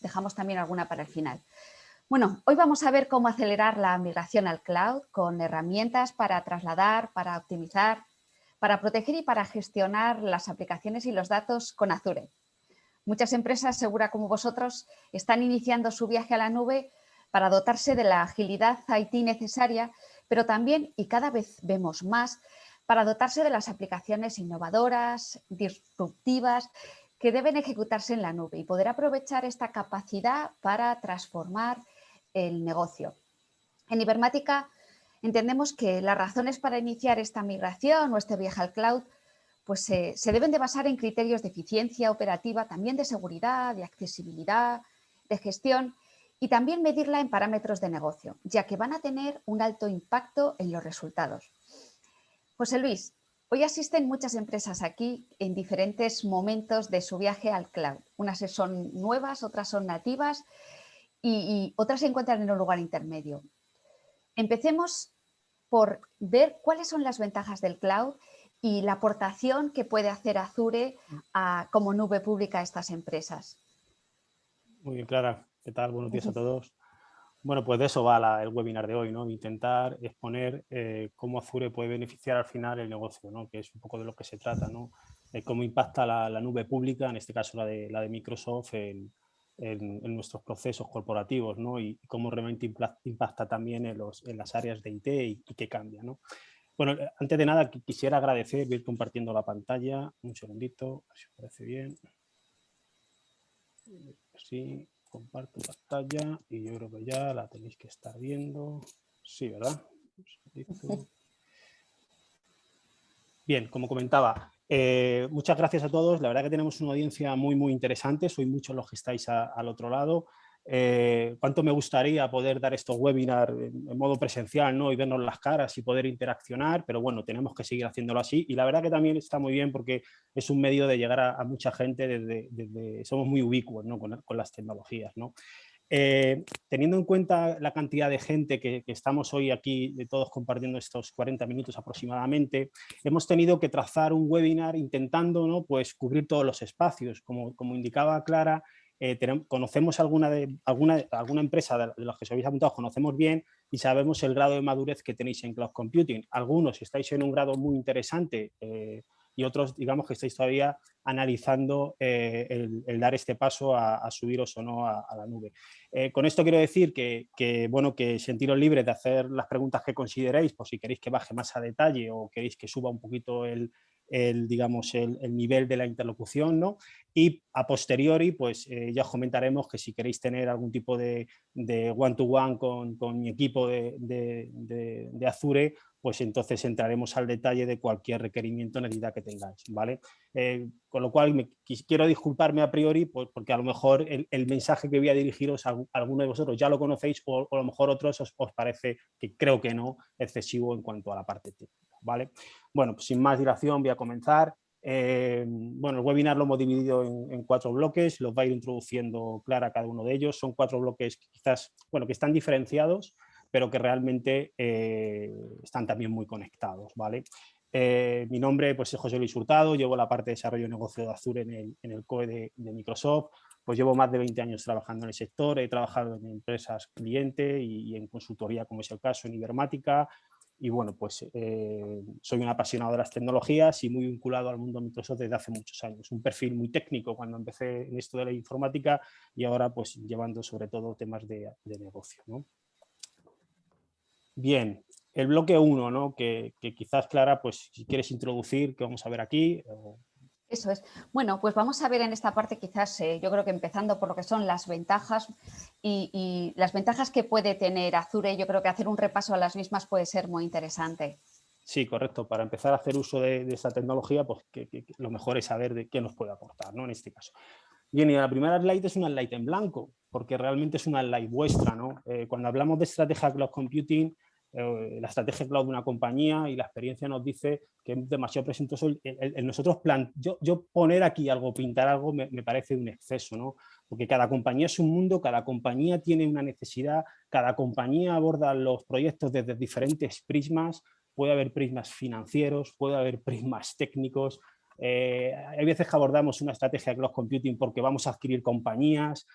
dejamos también alguna para el final. Bueno, hoy vamos a ver cómo acelerar la migración al cloud con herramientas para trasladar, para optimizar, para proteger y para gestionar las aplicaciones y los datos con Azure. Muchas empresas, segura como vosotros, están iniciando su viaje a la nube para dotarse de la agilidad IT necesaria, pero también, y cada vez vemos más, para dotarse de las aplicaciones innovadoras, disruptivas, que deben ejecutarse en la nube y poder aprovechar esta capacidad para transformar el negocio. En Ibermática entendemos que las razones para iniciar esta migración o este viaje al cloud pues se deben de basar en criterios de eficiencia operativa, también de seguridad, de accesibilidad, de gestión y también medirla en parámetros de negocio, ya que van a tener un alto impacto en los resultados. José Luis, hoy asisten muchas empresas aquí en diferentes momentos de su viaje al cloud. Unas son nuevas, otras son nativas y otras se encuentran en un lugar intermedio. Empecemos por ver cuáles son las ventajas del cloud y la aportación que puede hacer Azure como nube pública a estas empresas. Muy bien, Clara. ¿Qué tal? Buenos días a todos. Bueno, pues de eso va el webinar de hoy, ¿no? Intentar exponer cómo Azure puede beneficiar al final el negocio, ¿no? Que es un poco de lo que se trata, ¿no? Cómo impacta la nube pública, en este caso la de Microsoft, en nuestros procesos corporativos, ¿no? Y cómo realmente impacta también en las áreas de IT y qué cambia, ¿no? Bueno, antes de nada quisiera agradecer, voy a ir compartiendo la pantalla, un segundito, a ver si os parece bien. Sí, comparto pantalla y yo creo que ya la tenéis que estar viendo. Sí, ¿verdad? Bien, como comentaba, muchas gracias a todos. La verdad que tenemos una audiencia muy, muy interesante. Sois muchos los que estáis al otro lado. Cuánto me gustaría poder dar estos webinars en modo presencial, ¿no? Y vernos las caras y poder interaccionar, pero bueno, tenemos que seguir haciéndolo así. Y la verdad que también está muy bien porque es un medio de llegar a mucha gente somos muy ubicuos, ¿no? con las tecnologías, ¿no? Teniendo en cuenta la cantidad de gente que estamos hoy aquí, de todos compartiendo estos 40 minutos aproximadamente, hemos tenido que trazar un webinar intentando, ¿no? Pues cubrir todos los espacios. Como indicaba Clara, conocemos alguna empresa de las que os habéis apuntado, conocemos bien y sabemos el grado de madurez que tenéis en Cloud Computing. Algunos estáis en un grado muy interesante y otros, digamos, que estáis todavía analizando el dar este paso a subiros o no a la nube. Con esto quiero decir bueno, que sentiros libres de hacer las preguntas que consideréis, por si queréis que baje más a detalle o queréis que suba un poquito digamos, el nivel de la interlocución, ¿no? Y a posteriori, pues ya os comentaremos que si queréis tener algún tipo de one-to-one con mi equipo de Azure, pues entonces entraremos al detalle de cualquier requerimiento o necesidad que tengáis, ¿vale? Con lo cual quiero disculparme a priori porque a lo mejor el mensaje que voy a dirigiros a alguno de vosotros ya lo conocéis o a lo mejor otros os parece, que creo que no, excesivo en cuanto a la parte técnica, ¿vale? Bueno, pues sin más dilación voy a comenzar. Bueno, el webinar lo hemos dividido en 4 bloques, los va a ir introduciendo Clara cada uno de ellos. Son 4 bloques quizás, bueno, que están diferenciados, pero que realmente están también muy conectados, ¿vale? Mi nombre pues, es José Luis Hurtado, llevo la parte de desarrollo de negocio de Azure en el COE de Microsoft. Pues llevo más de 20 años trabajando en el sector, he trabajado en empresas cliente y en consultoría, como es el caso, en Ibermática. Y bueno, pues soy un apasionado de las tecnologías y muy vinculado al mundo de Microsoft desde hace muchos años. Un perfil muy técnico cuando empecé en esto de la informática y ahora pues llevando sobre todo temas de negocio, ¿no? Bien, el bloque 1, ¿no? Que quizás, Clara, pues si quieres introducir, que vamos a ver aquí. Eso es. Bueno, pues vamos a ver en esta parte quizás, yo creo que empezando por lo que son las ventajas y las ventajas que puede tener Azure, yo creo que hacer un repaso a las mismas puede ser muy interesante. Sí, correcto. Para empezar a hacer uso de esta tecnología, pues lo mejor es saber de qué nos puede aportar, ¿no? En este caso. Bien, y la primera slide es una slide en blanco, porque realmente es una slide vuestra, ¿no? Cuando hablamos de estrategia cloud computing, la estrategia cloud de una compañía y la experiencia nos dice que es demasiado presuntuoso nosotros yo poner aquí algo, pintar algo, me parece un exceso, ¿no? Porque cada compañía es un mundo, cada compañía tiene una necesidad, cada compañía aborda los proyectos desde diferentes prismas, puede haber prismas financieros, puede haber prismas técnicos. Hay veces que abordamos una estrategia de cloud computing porque vamos a adquirir compañías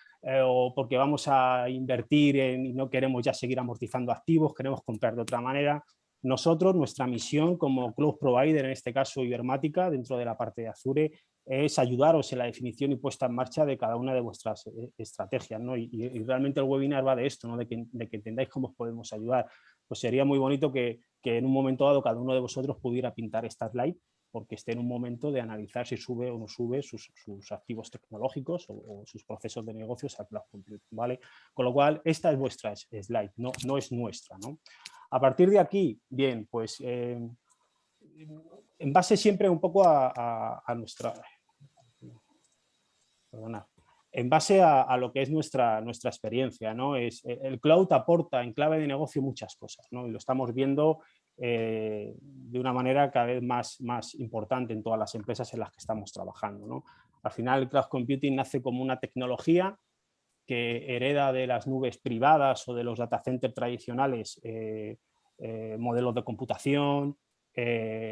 o porque vamos a invertir y no queremos ya seguir amortizando activos, queremos comprar de otra manera. Nosotros, nuestra misión como cloud provider, en este caso Ibermática, dentro de la parte de Azure, es ayudaros en la definición y puesta en marcha de cada una de vuestras estrategias, ¿no? Y realmente el webinar va de esto, ¿no? de que entendáis cómo os podemos ayudar. Pues sería muy bonito que en un momento dado cada uno de vosotros pudiera pintar esta slide, porque esté en un momento de analizar si sube o no sube sus activos tecnológicos o sus procesos de negocios al cloud computing, ¿vale? Con lo cual, esta es vuestra slide, no es nuestra, ¿no? A partir de aquí, bien, pues en base siempre un poco a nuestra... Perdona. En base a lo que es nuestra experiencia, ¿no? El cloud aporta en clave de negocio muchas cosas, ¿no? Y lo estamos viendo de una manera cada vez más importante en todas las empresas en las que estamos trabajando, ¿no? Al final, el cloud computing nace como una tecnología que hereda de las nubes privadas o de los data centers tradicionales, modelos de computación,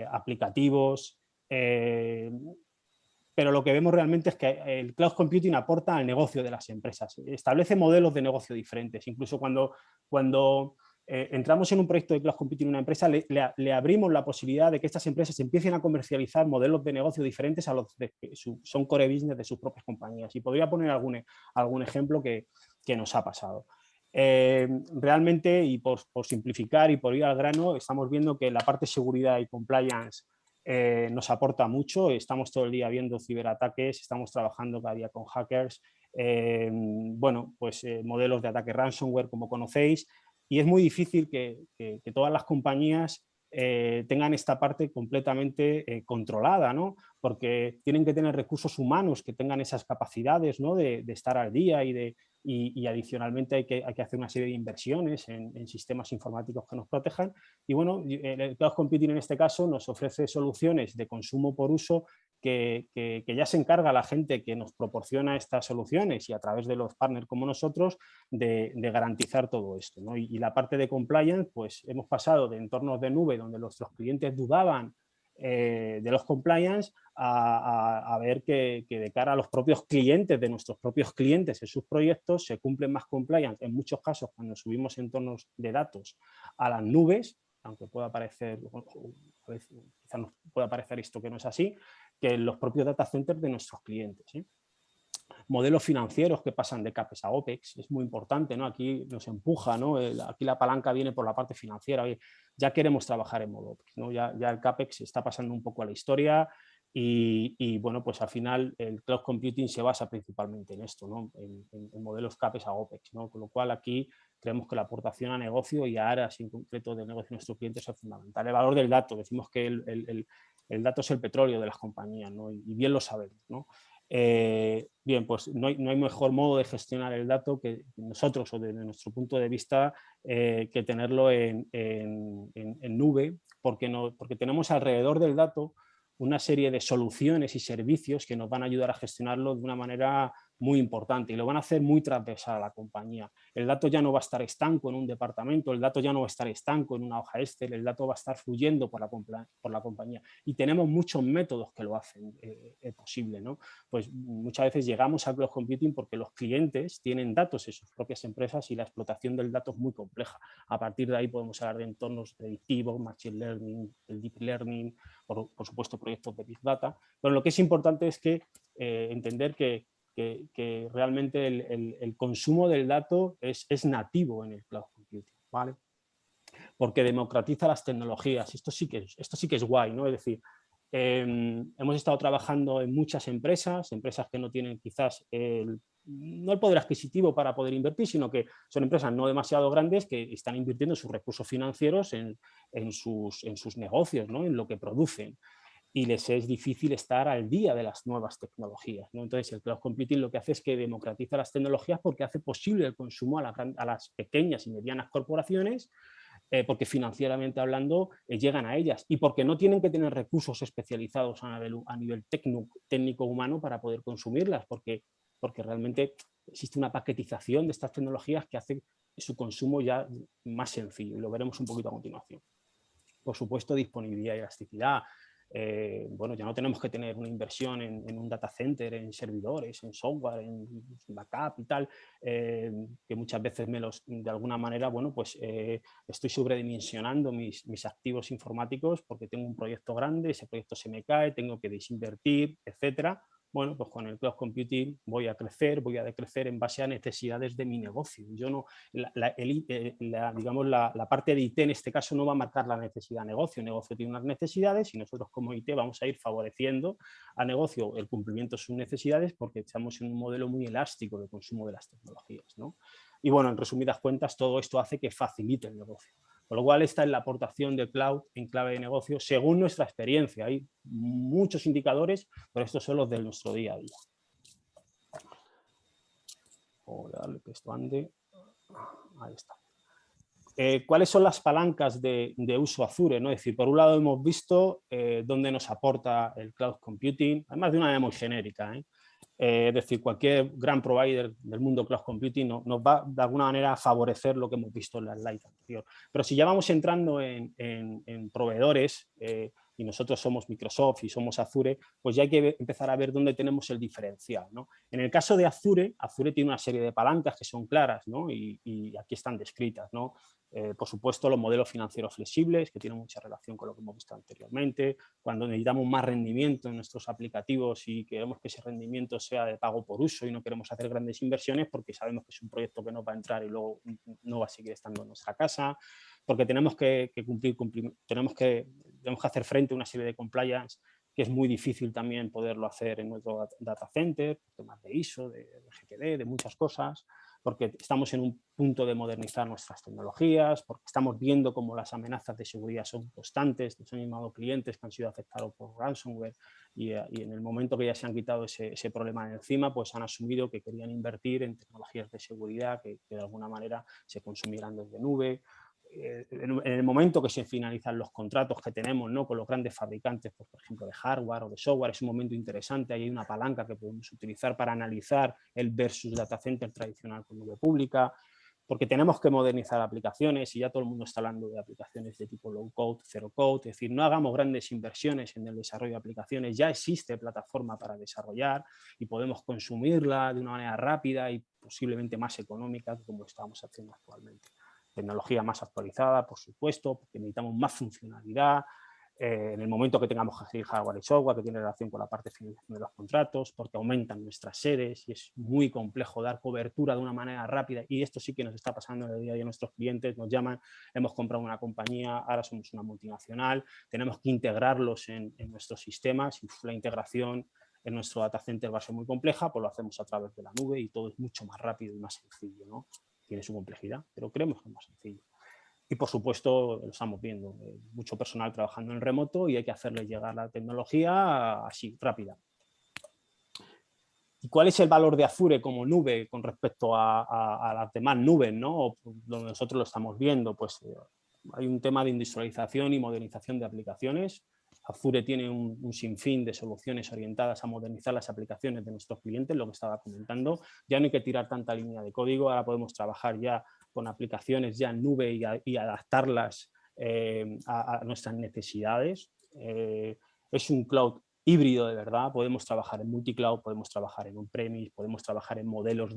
aplicativos, pero lo que vemos realmente es que el cloud computing aporta al negocio de las empresas, establece modelos de negocio diferentes. Incluso cuando entramos en un proyecto de cloud computing en una empresa, le abrimos la posibilidad de que estas empresas empiecen a comercializar modelos de negocio diferentes a los que son core business de sus propias compañías. Y podría poner algún ejemplo que nos ha pasado. Realmente, y por simplificar y por ir al grano, estamos viendo que la parte de seguridad y compliance nos aporta mucho. Estamos todo el día viendo ciberataques, estamos trabajando cada día con hackers, bueno, pues modelos de ataque ransomware, como conocéis, y es muy difícil que todas las compañías tengan esta parte completamente controlada, ¿no? Porque tienen que tener recursos humanos que tengan esas capacidades, ¿no? de estar al día y adicionalmente hay que hacer una serie de inversiones en sistemas informáticos que nos protejan. Y bueno, el cloud computing en este caso nos ofrece soluciones de consumo por uso que ya se encarga la gente que nos proporciona estas soluciones y a través de los partners como nosotros de garantizar todo esto, ¿no? Y la parte de compliance, pues hemos pasado de entornos de nube donde nuestros clientes dudaban de los compliance a ver que de cara a los propios clientes de nuestros propios clientes en sus proyectos se cumplen más compliance en muchos casos cuando subimos entornos de datos a las nubes, aunque pueda parecer, a veces, quizá nos pueda parecer esto que no es así, que en los propios data centers de nuestros clientes, ¿sí? Modelos financieros que pasan de CAPEX a OPEX, es muy importante, ¿no? Aquí nos empuja, ¿no? Aquí la palanca viene por la parte financiera. Oye, ya queremos trabajar en modo OPEX, ¿no? Ya el CAPEX está pasando un poco a la historia y bueno, pues al final el cloud computing se basa principalmente en esto, ¿no? En modelos CAPEX a OPEX, ¿no? Con lo cual aquí creemos que la aportación a negocio y a áreas en concreto de negocio de nuestros clientes es fundamental. El valor del dato, decimos que el dato es el petróleo de las compañías, ¿no? Y bien lo sabemos, ¿no? Bien, pues no hay mejor modo de gestionar el dato que nosotros, o desde nuestro punto de vista, que tenerlo en nube, porque tenemos alrededor del dato una serie de soluciones y servicios que nos van a ayudar a gestionarlo de una manera muy importante y lo van a hacer muy transversal a la compañía. El dato ya no va a estar estanco en un departamento, el dato ya no va a estar estanco en una hoja Excel, el dato va a estar fluyendo por la compañía y tenemos muchos métodos que lo hacen posible, ¿no? Pues muchas veces llegamos al cloud computing porque los clientes tienen datos en sus propias empresas y la explotación del dato es muy compleja. A partir de ahí podemos hablar de entornos predictivos, machine learning, el deep learning, por supuesto proyectos de big data, pero lo que es importante es que entender que realmente el consumo del dato es nativo en el cloud computing, ¿vale? Porque democratiza las tecnologías. Esto sí que es guay, ¿no? Es decir, hemos estado trabajando en muchas empresas que no tienen quizás no el poder adquisitivo para poder invertir, sino que son empresas no demasiado grandes que están invirtiendo sus recursos financieros en sus negocios, ¿no? En lo que producen. Y les es difícil estar al día de las nuevas tecnologías, ¿no? Entonces, el cloud computing lo que hace es que democratiza las tecnologías porque hace posible el consumo a las pequeñas y medianas corporaciones, porque financieramente hablando llegan a ellas y porque no tienen que tener recursos especializados a nivel técnico humano para poder consumirlas, porque realmente existe una paquetización de estas tecnologías que hace su consumo ya más sencillo y lo veremos un poquito a continuación. Por supuesto, disponibilidad y elasticidad. bueno, ya no tenemos que tener una inversión en un data center, en servidores, en software, en backup y tal, que muchas veces de alguna manera, bueno, pues estoy sobredimensionando mis activos informáticos porque tengo un proyecto grande, ese proyecto se me cae, tengo que desinvertir, etcétera. Bueno, pues con el cloud computing voy a decrecer en base a necesidades de mi negocio. Yo no, digamos, la parte de IT en este caso no va a marcar la necesidad de negocio. El negocio tiene unas necesidades y nosotros como IT vamos a ir favoreciendo al negocio el cumplimiento de sus necesidades porque estamos en un modelo muy elástico de consumo de las tecnologías, ¿no? Y bueno, en resumidas cuentas, todo esto hace que facilite el negocio. Con lo cual, esta es la aportación de cloud en clave de negocio según nuestra experiencia. Hay muchos indicadores, pero estos son los de nuestro día a día. Voy a darle que esto ande. Ahí está. ¿Cuáles son las palancas de uso Azure, ¿no? Es decir, por un lado hemos visto dónde nos aporta el cloud computing, además de una manera muy genérica, es decir, cualquier gran provider del mundo cloud computing nos va de alguna manera a favorecer lo que hemos visto en la slide anterior. Pero si ya vamos entrando en proveedores y nosotros somos Microsoft y somos Azure, pues ya hay que empezar a ver dónde tenemos el diferencial, ¿no? En el caso de Azure, Azure tiene una serie de palancas que son claras, ¿no? Y aquí están descritas, ¿no? Por supuesto, los modelos financieros flexibles, que tienen mucha relación con lo que hemos visto anteriormente. Cuando necesitamos más rendimiento en nuestros aplicativos y queremos que ese rendimiento sea de pago por uso y no queremos hacer grandes inversiones porque sabemos que es un proyecto que nos va a entrar y luego no va a seguir estando en nuestra casa, porque tenemos que tenemos que hacer frente a una serie de compliance que es muy difícil también poderlo hacer en nuestro data center, temas de ISO, de GPD, de muchas cosas, porque estamos en un punto de modernizar nuestras tecnologías, porque estamos viendo cómo las amenazas de seguridad son constantes. Nos han llamado clientes que han sido afectados por ransomware y en el momento que ya se han quitado ese problema de encima, pues han asumido que querían invertir en tecnologías de seguridad que de alguna manera se consumieran desde nube. En el momento que se finalizan los contratos que tenemos, ¿no?, con los grandes fabricantes, pues, por ejemplo, de hardware o de software, es un momento interesante. Ahí hay una palanca que podemos utilizar para analizar el versus data center tradicional con nube pública, porque tenemos que modernizar aplicaciones y ya todo el mundo está hablando de aplicaciones de tipo low code, zero code, es decir, no hagamos grandes inversiones en el desarrollo de aplicaciones, ya existe plataforma para desarrollar y podemos consumirla de una manera rápida y posiblemente más económica que como estamos haciendo actualmente. Tecnología más actualizada, por supuesto, porque necesitamos más funcionalidad, en el momento que tengamos que seguir hardware y software, que tiene relación con la parte financiación de los contratos, porque aumentan nuestras sedes y es muy complejo dar cobertura de una manera rápida, y esto sí que nos está pasando en el día a día. Nuestros clientes nos llaman, hemos comprado una compañía, ahora somos una multinacional, tenemos que integrarlos en nuestros sistemas y la integración en nuestro data center va a ser muy compleja, pues lo hacemos a través de la nube y todo es mucho más rápido y más sencillo, ¿no? Tiene su complejidad, pero creemos que es más sencillo. Y, por supuesto, lo estamos viendo, mucho personal trabajando en remoto y hay que hacerles llegar la tecnología así, rápida. ¿Y cuál es el valor de Azure como nube con respecto a las demás nubes, ¿no? Donde nosotros lo estamos viendo? Pues hay un tema de industrialización y modernización de aplicaciones. Azure tiene un sinfín de soluciones orientadas a modernizar las aplicaciones de nuestros clientes, lo que estaba comentando. Ya no hay que tirar tanta línea de código, ahora podemos trabajar ya con aplicaciones ya en nube y adaptarlas a nuestras necesidades. Es un cloud híbrido de verdad, podemos trabajar en multicloud, podemos trabajar en on-premise, podemos trabajar en modelos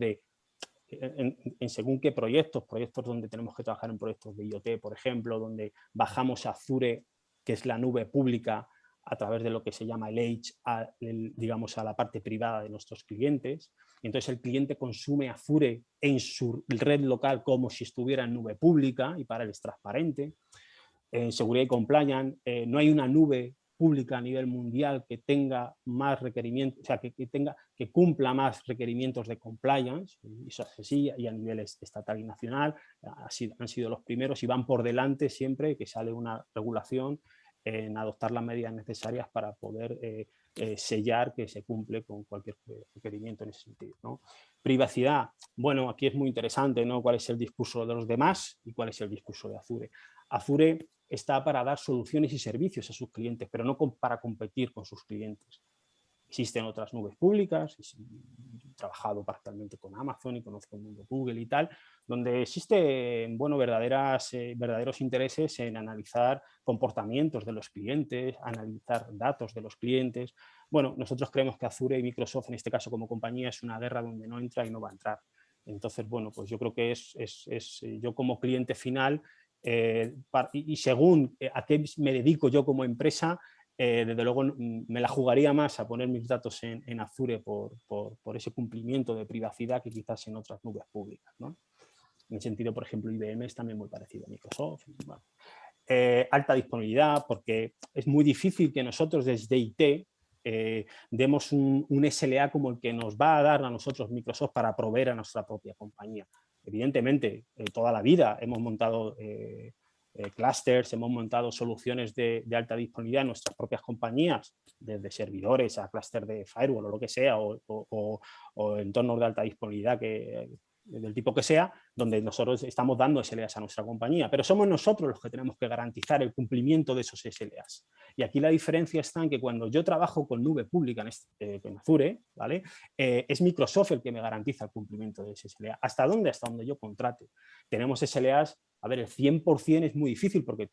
en según qué proyectos donde tenemos que trabajar en proyectos de IoT, por ejemplo, donde bajamos Azure, que es la nube pública, a través de lo que se llama el Edge, digamos, a la parte privada de nuestros clientes. Y entonces el cliente consume Azure en su red local como si estuviera en nube pública y para él es transparente. En seguridad y compliance, no hay una nube pública a nivel mundial que tenga más requerimientos, o sea, que cumpla más requerimientos de compliance, y eso es así, y a nivel estatal y nacional, han sido los primeros y van por delante siempre que sale una regulación en adoptar las medidas necesarias para poder sellar que se cumple con cualquier requerimiento en ese sentido, ¿no? Privacidad, bueno, aquí es muy interesante, ¿no? ¿Cuál es el discurso de los demás y cuál es el discurso de Azure? Azure está para dar soluciones y servicios a sus clientes, pero no para competir con sus clientes. Existen otras nubes públicas, he trabajado parcialmente con Amazon y conozco el mundo Google y tal, donde existen, bueno, verdaderos intereses en analizar comportamientos de los clientes, analizar datos de los clientes. Bueno, nosotros creemos que Azure y Microsoft, en este caso como compañía, es una guerra donde no entra y no va a entrar. Entonces, bueno, pues yo creo que yo como cliente final, y según a qué me dedico yo como empresa, desde luego me la jugaría más a poner mis datos en Azure por ese cumplimiento de privacidad que quizás en otras nubes públicas, ¿no? En el sentido, por ejemplo, IBM es también muy parecido a Microsoft. Bueno. Alta disponibilidad, porque es muy difícil que nosotros desde IT demos un SLA como el que nos va a dar a nosotros Microsoft para proveer a nuestra propia compañía. Evidentemente, toda la vida hemos montado clusters, hemos montado soluciones de alta disponibilidad en nuestras propias compañías, desde servidores a clúster de firewall o lo que sea, o entornos de alta disponibilidad del tipo que sea, donde nosotros estamos dando SLAs a nuestra compañía, pero somos nosotros los que tenemos que garantizar el cumplimiento de esos SLAs. Y aquí la diferencia está en que cuando yo trabajo con nube pública en Azure, ¿vale? Es Microsoft el que me garantiza el cumplimiento de ese SLA. ¿Hasta dónde? Hasta donde yo contrate. Tenemos SLAs, a ver, el 100% es muy difícil porque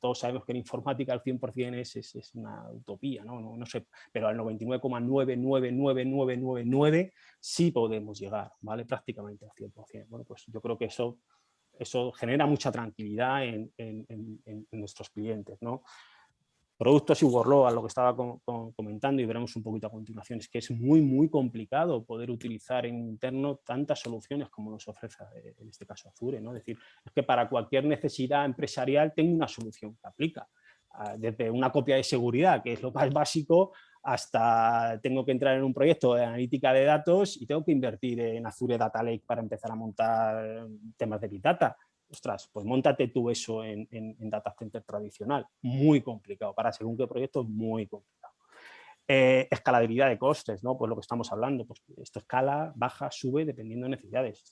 todos sabemos que en informática el 100% es una utopía, ¿no? No sé, pero al 99,99999 sí podemos llegar, ¿vale? Prácticamente al 100%. Bueno, pues yo creo que eso genera mucha tranquilidad en nuestros clientes, ¿no? Productos y workload, lo que estaba comentando y veremos un poquito a continuación, es que es muy complicado poder utilizar en interno tantas soluciones como nos ofrece en este caso Azure, ¿no? Es decir, es que para cualquier necesidad empresarial tengo una solución que aplica, desde una copia de seguridad, que es lo más básico, hasta tengo que entrar en un proyecto de analítica de datos y tengo que invertir en Azure Data Lake para empezar a montar temas de Big Data. Ostras, pues móntate tú eso en data center tradicional. Muy complicado. Para según qué proyecto, muy complicado. Escalabilidad de costes, ¿no? Pues lo que estamos hablando. Pues esto escala, baja, sube, dependiendo de necesidades.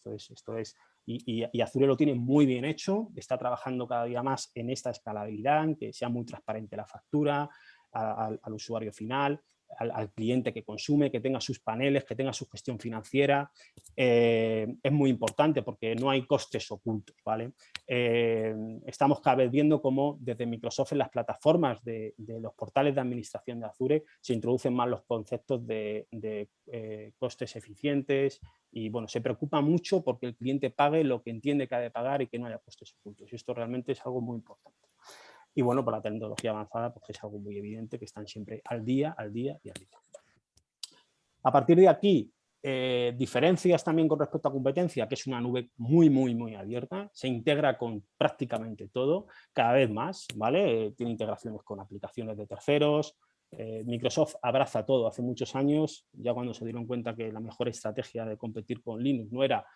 Y Azure lo tiene muy bien hecho. Está trabajando cada día más en esta escalabilidad, en que sea muy transparente la factura al usuario final, al cliente que consume, que tenga sus paneles, que tenga su gestión financiera. Es muy importante porque no hay costes ocultos, ¿vale? Estamos cada vez viendo cómo desde Microsoft en las plataformas de los portales de administración de Azure se introducen más los conceptos de costes eficientes y, bueno, se preocupa mucho porque el cliente pague lo que entiende que ha de pagar y que no haya costes ocultos. Y esto realmente es algo muy importante. Y bueno, por la tecnología avanzada, pues es algo muy evidente que están siempre al día. A partir de aquí, diferencias también con respecto a competencia, que es una nube muy abierta, se integra con prácticamente todo, cada vez más, ¿vale? Tiene integraciones con aplicaciones de terceros. Microsoft abraza todo hace muchos años, ya cuando se dieron cuenta que la mejor estrategia de competir con Linux no era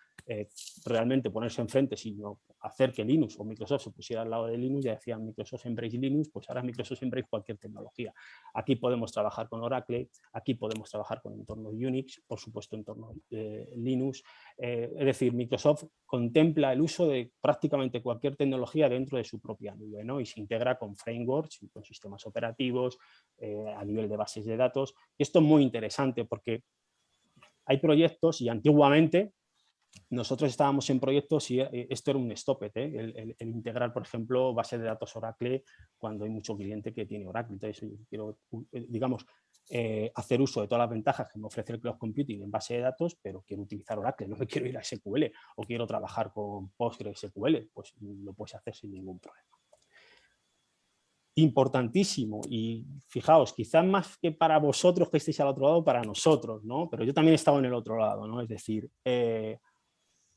realmente ponerse enfrente, sino hacer que Linux o Microsoft se pusiera al lado de Linux, ya decían Microsoft Embrace Linux, pues ahora Microsoft Embrace cualquier tecnología. Aquí podemos trabajar con Oracle, aquí podemos trabajar con entornos Unix, por supuesto entornos Linux, es decir, Microsoft contempla el uso de prácticamente cualquier tecnología dentro de su propia nube, ¿no? Y se integra con frameworks y con sistemas operativos, a nivel de bases de datos. Y esto es muy interesante porque hay proyectos y antiguamente nosotros estábamos en proyectos y esto era un stop-it, el integrar, por ejemplo, base de datos Oracle cuando hay mucho cliente que tiene Oracle. Entonces, yo quiero, digamos, hacer uso de todas las ventajas que me ofrece el Cloud Computing en base de datos, pero quiero utilizar Oracle, no me quiero ir a SQL o quiero trabajar con PostgreSQL, pues lo puedes hacer sin ningún problema. Importantísimo, y fijaos, quizás más que para vosotros que estéis al otro lado, para nosotros, ¿no? Pero yo también he estado en el otro lado, ¿no? Es decir,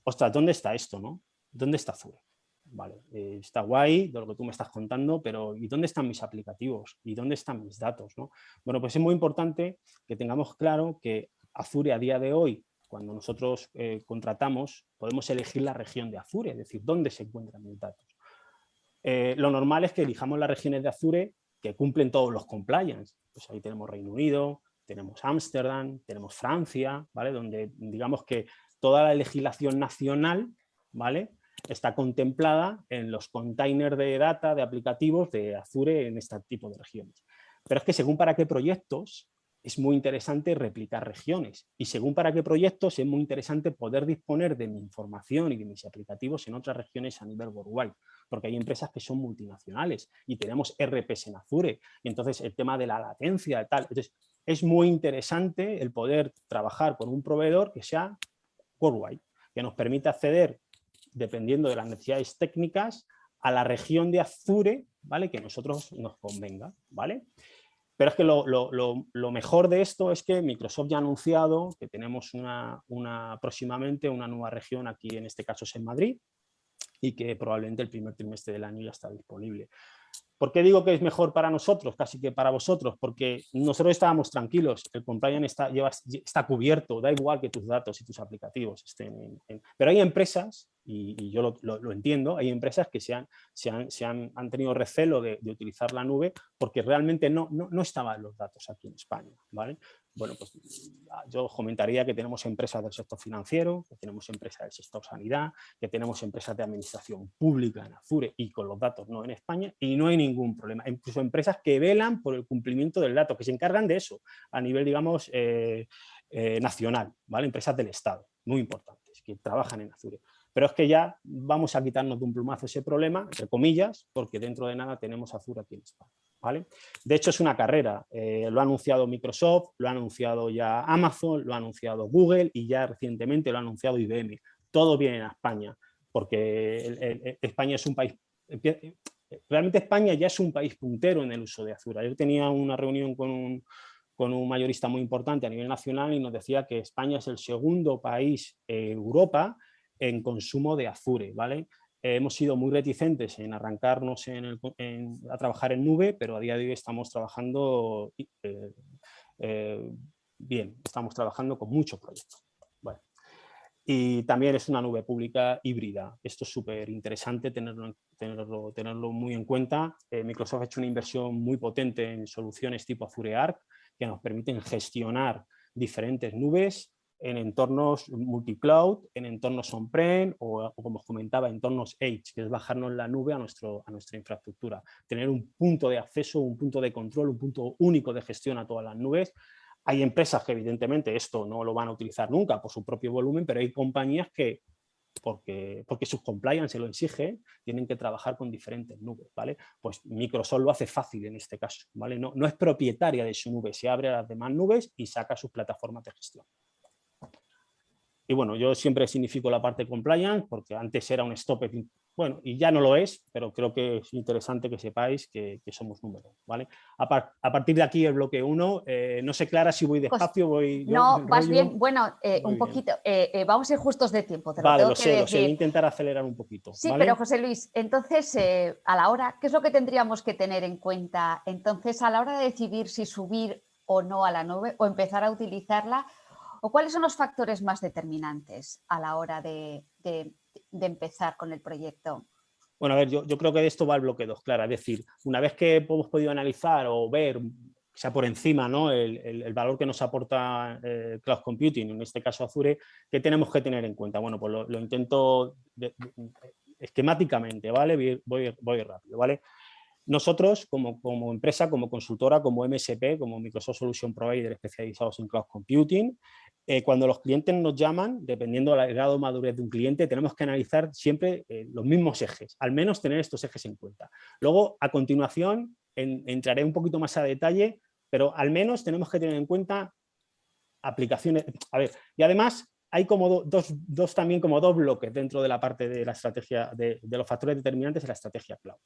ostras, ¿dónde está esto, no? ¿Dónde está Azure? Vale, está guay de lo que tú me estás contando, pero ¿y dónde están mis aplicativos? ¿Y dónde están mis datos, no? Bueno, pues es muy importante que tengamos claro que Azure a día de hoy, cuando nosotros contratamos, podemos elegir la región de Azure, es decir, dónde se encuentran mis datos. Lo normal es que elijamos las regiones de Azure que cumplen todos los compliance. Pues ahí tenemos Reino Unido, tenemos Ámsterdam, tenemos Francia, ¿vale? Donde digamos que toda la legislación nacional, ¿vale?, está contemplada en los containers de data, de aplicativos de Azure en este tipo de regiones. Pero es que según para qué proyectos, es muy interesante replicar regiones y según para qué proyectos es muy interesante poder disponer de mi información y de mis aplicativos en otras regiones a nivel worldwide, porque hay empresas que son multinacionales y tenemos RPs en Azure, y entonces el tema de la latencia y tal. Entonces, es muy interesante el poder trabajar con un proveedor que sea worldwide, que nos permita acceder, dependiendo de las necesidades técnicas, a la región de Azure, ¿vale?, que a nosotros nos convenga, ¿vale? Pero es que lo mejor de esto es que Microsoft ya ha anunciado que tenemos próximamente una nueva región aquí, en este caso es en Madrid, y que probablemente el primer trimestre del año ya está disponible. ¿Por qué digo que es mejor para nosotros, casi que para vosotros? Porque nosotros estábamos tranquilos, el compliance está cubierto, da igual que tus datos y tus aplicativos estén Pero hay empresas, y yo lo entiendo, hay empresas que han tenido recelo de utilizar la nube porque realmente no estaban los datos aquí en España, ¿vale? Bueno, pues yo comentaría que tenemos empresas del sector financiero, que tenemos empresas del sector sanidad, que tenemos empresas de administración pública en Azure y con los datos no en España, y no hay ningún problema. Incluso empresas que velan por el cumplimiento del dato, que se encargan de eso a nivel, digamos, nacional, ¿vale? Empresas del Estado, muy importantes, que trabajan en Azure. Pero es que ya vamos a quitarnos de un plumazo ese problema, entre comillas, porque dentro de nada tenemos Azure aquí en España, ¿vale? De hecho, es una carrera. Lo ha anunciado Microsoft, lo ha anunciado ya Amazon, lo ha anunciado Google y ya recientemente lo ha anunciado IBM. Todo viene a España, porque España es un país... Realmente España ya es un país puntero en el uso de Azure. Yo tenía una reunión con un mayorista muy importante a nivel nacional y nos decía que España es el segundo país en Europa en consumo de Azure, ¿vale? Hemos sido muy reticentes en arrancarnos a trabajar en nube, pero a día de hoy estamos trabajando bien, estamos trabajando con muchos proyectos. Bueno. Y también es una nube pública híbrida. Esto es súper interesante tenerlo muy en cuenta. Microsoft ha hecho una inversión muy potente en soluciones tipo Azure Arc que nos permiten gestionar diferentes nubes en entornos multicloud, en entornos on-prem o, como os comentaba, entornos edge, que es bajarnos la nube a nuestra infraestructura. Tener un punto de acceso, un punto de control, un punto único de gestión a todas las nubes. Hay empresas que evidentemente esto no lo van a utilizar nunca por su propio volumen, pero hay compañías que, porque sus compliance se lo exige, tienen que trabajar con diferentes nubes, ¿vale? Pues Microsoft lo hace fácil en este caso, ¿vale? No es propietaria de su nube, se abre a las demás nubes y saca sus plataformas de gestión. Y bueno, yo siempre significo la parte compliance porque antes era un stopper, bueno, y ya no lo es, pero creo que es interesante que sepáis que somos números, ¿vale? A partir de aquí el bloque 1, no sé, Clara, si voy despacio, voy... No, vas bien, bueno, un poquito, vamos a ir justos de tiempo, te lo vale, tengo lo que sé, decir. voy a intentar acelerar un poquito. Sí, ¿vale? pero José Luis, entonces, a la hora, ¿qué es lo que tendríamos que tener en cuenta? Entonces, a la hora de decidir si subir o no a la nube o empezar a utilizarla, ¿o cuáles son los factores más determinantes a la hora de empezar con el proyecto? Bueno, a ver, yo creo que de esto va el bloque 2, Clara. Es decir, una vez que hemos podido analizar o ver, sea por encima, ¿no?, el valor que nos aporta Cloud Computing, en este caso Azure, ¿qué tenemos que tener en cuenta? Bueno, pues lo intento esquemáticamente, ¿vale? Voy rápido, ¿vale? Nosotros, como empresa, como consultora, como MSP, como Microsoft Solution Provider especializados en Cloud Computing, cuando los clientes nos llaman, dependiendo del grado de madurez de un cliente, tenemos que analizar siempre los mismos ejes, al menos tener estos ejes en cuenta. Luego, a continuación, entraré un poquito más a detalle, pero al menos tenemos que tener en cuenta aplicaciones. A ver, y además hay como también como dos bloques dentro de la parte de la estrategia, de los factores determinantes de la estrategia cloud.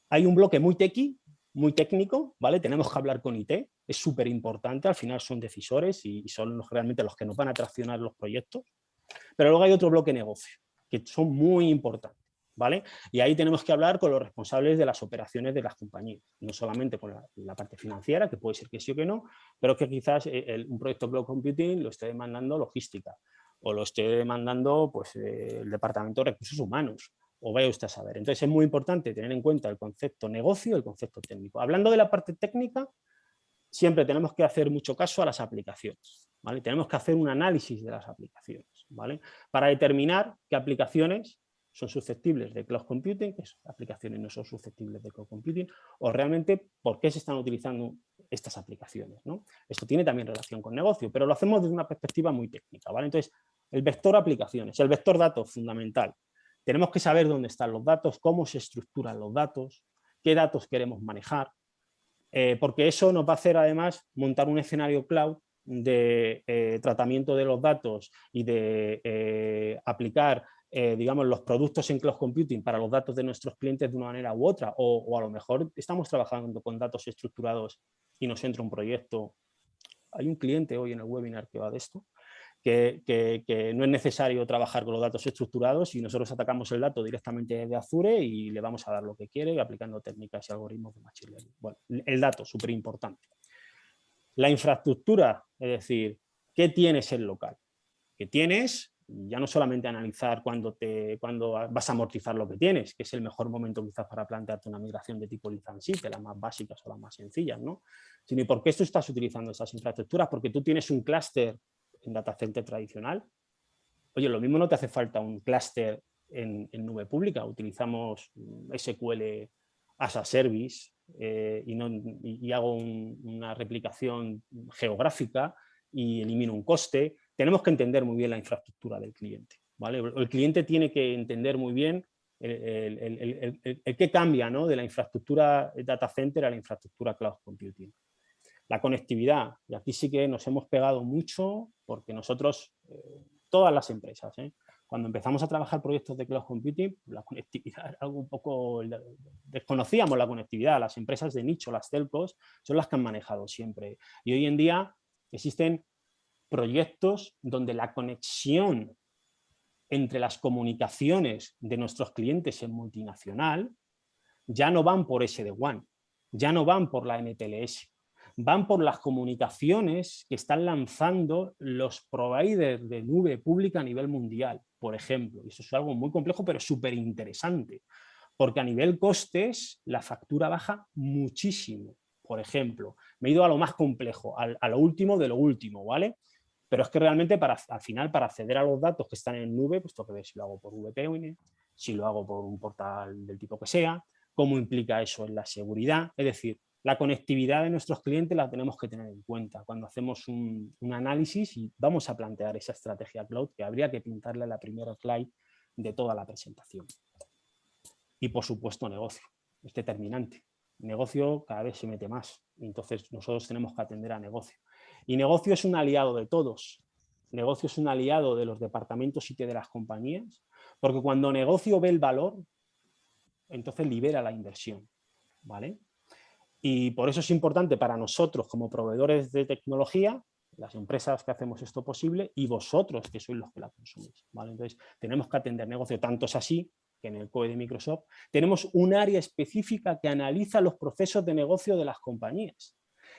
Hay un bloque muy techy, muy técnico, ¿vale? Tenemos que hablar con IT, es súper importante, al final son decisores y son realmente los que nos van a traccionar los proyectos. Pero luego hay otro bloque negocio, que son muy importantes, ¿vale? Y ahí tenemos que hablar con los responsables de las operaciones de las compañías, no solamente con la parte financiera, que puede ser que sí o que no, pero que quizás un proyecto Cloud Computing lo esté demandando logística o lo esté demandando pues, el Departamento de Recursos Humanos, o vaya usted a saber. Entonces es muy importante tener en cuenta el concepto negocio y el concepto técnico. Hablando de la parte técnica, siempre tenemos que hacer mucho caso a las aplicaciones, ¿vale? Tenemos que hacer un análisis de las aplicaciones, ¿vale? Para determinar qué aplicaciones son susceptibles de cloud computing, que aplicaciones no son susceptibles de cloud computing, o realmente por qué se están utilizando estas aplicaciones, ¿no? Esto tiene también relación con negocio, pero lo hacemos desde una perspectiva muy técnica, ¿vale? Entonces, el vector aplicaciones, el vector datos, fundamental. Tenemos que saber dónde están los datos, cómo se estructuran los datos, qué datos queremos manejar, porque eso nos va a hacer además montar un escenario cloud de tratamiento de los datos y de aplicar digamos, los productos en cloud computing para los datos de nuestros clientes de una manera u otra, o a lo mejor estamos trabajando con datos estructurados y nos entra un proyecto. Hay un cliente hoy en el webinar que va de esto, que no es necesario trabajar con los datos estructurados y nosotros atacamos el dato directamente de Azure y le vamos a dar lo que quiere aplicando técnicas y algoritmos de machine learning. Bueno, el dato, súper importante. La infraestructura, es decir, ¿qué tienes en local? ¿Qué tienes? Ya no solamente analizar cuándo vas a amortizar lo que tienes, que es el mejor momento quizás para plantearte una migración de tipo lift and shift, de las más básicas o las más sencillas, ¿no? Sino ¿y por qué tú estás utilizando esas infraestructuras? Porque tú tienes un clúster en data center tradicional. Oye, lo mismo no te hace falta un clúster en nube pública. Utilizamos SQL as a service y hago una replicación geográfica y elimino un coste. Tenemos que entender muy bien la infraestructura del cliente, ¿vale? El cliente tiene que entender muy bien el qué cambia, ¿no? De la infraestructura data center a la infraestructura cloud computing. La conectividad, y aquí sí que nos hemos pegado mucho porque nosotros, todas las empresas, cuando empezamos a trabajar proyectos de cloud computing, la conectividad era algo un poco, desconocíamos la conectividad, las empresas de nicho, las telcos, son las que han manejado siempre. Y hoy en día existen proyectos donde la conexión entre las comunicaciones de nuestros clientes en multinacional ya no van por SD-WAN, ya no van por la MPLS, van por las comunicaciones que están lanzando los providers de nube pública a nivel mundial, por ejemplo. Y eso es algo muy complejo, pero súper interesante, porque a nivel costes la factura baja muchísimo. Por ejemplo, me he ido a lo más complejo, a lo último de lo último, ¿vale? Pero es que realmente al final para acceder a los datos que están en nube, pues tengo que ver si lo hago por VPN, si lo hago por un portal del tipo que sea, cómo implica eso en la seguridad. Es decir, la conectividad de nuestros clientes la tenemos que tener en cuenta cuando hacemos un análisis y vamos a plantear esa estrategia cloud que habría que pintarle en la primera slide de toda la presentación. Y por supuesto negocio, es determinante. Negocio cada vez se mete más, entonces nosotros tenemos que atender a negocio. Y negocio es un aliado de todos. Negocio es un aliado de los departamentos IT de las compañías, porque cuando negocio ve el valor, entonces libera la inversión, ¿vale? Y por eso es importante para nosotros como proveedores de tecnología, las empresas que hacemos esto posible y vosotros que sois los que la consumís, ¿vale? Entonces tenemos que atender negocio, tanto es así que en el COE de Microsoft tenemos un área específica que analiza los procesos de negocio de las compañías.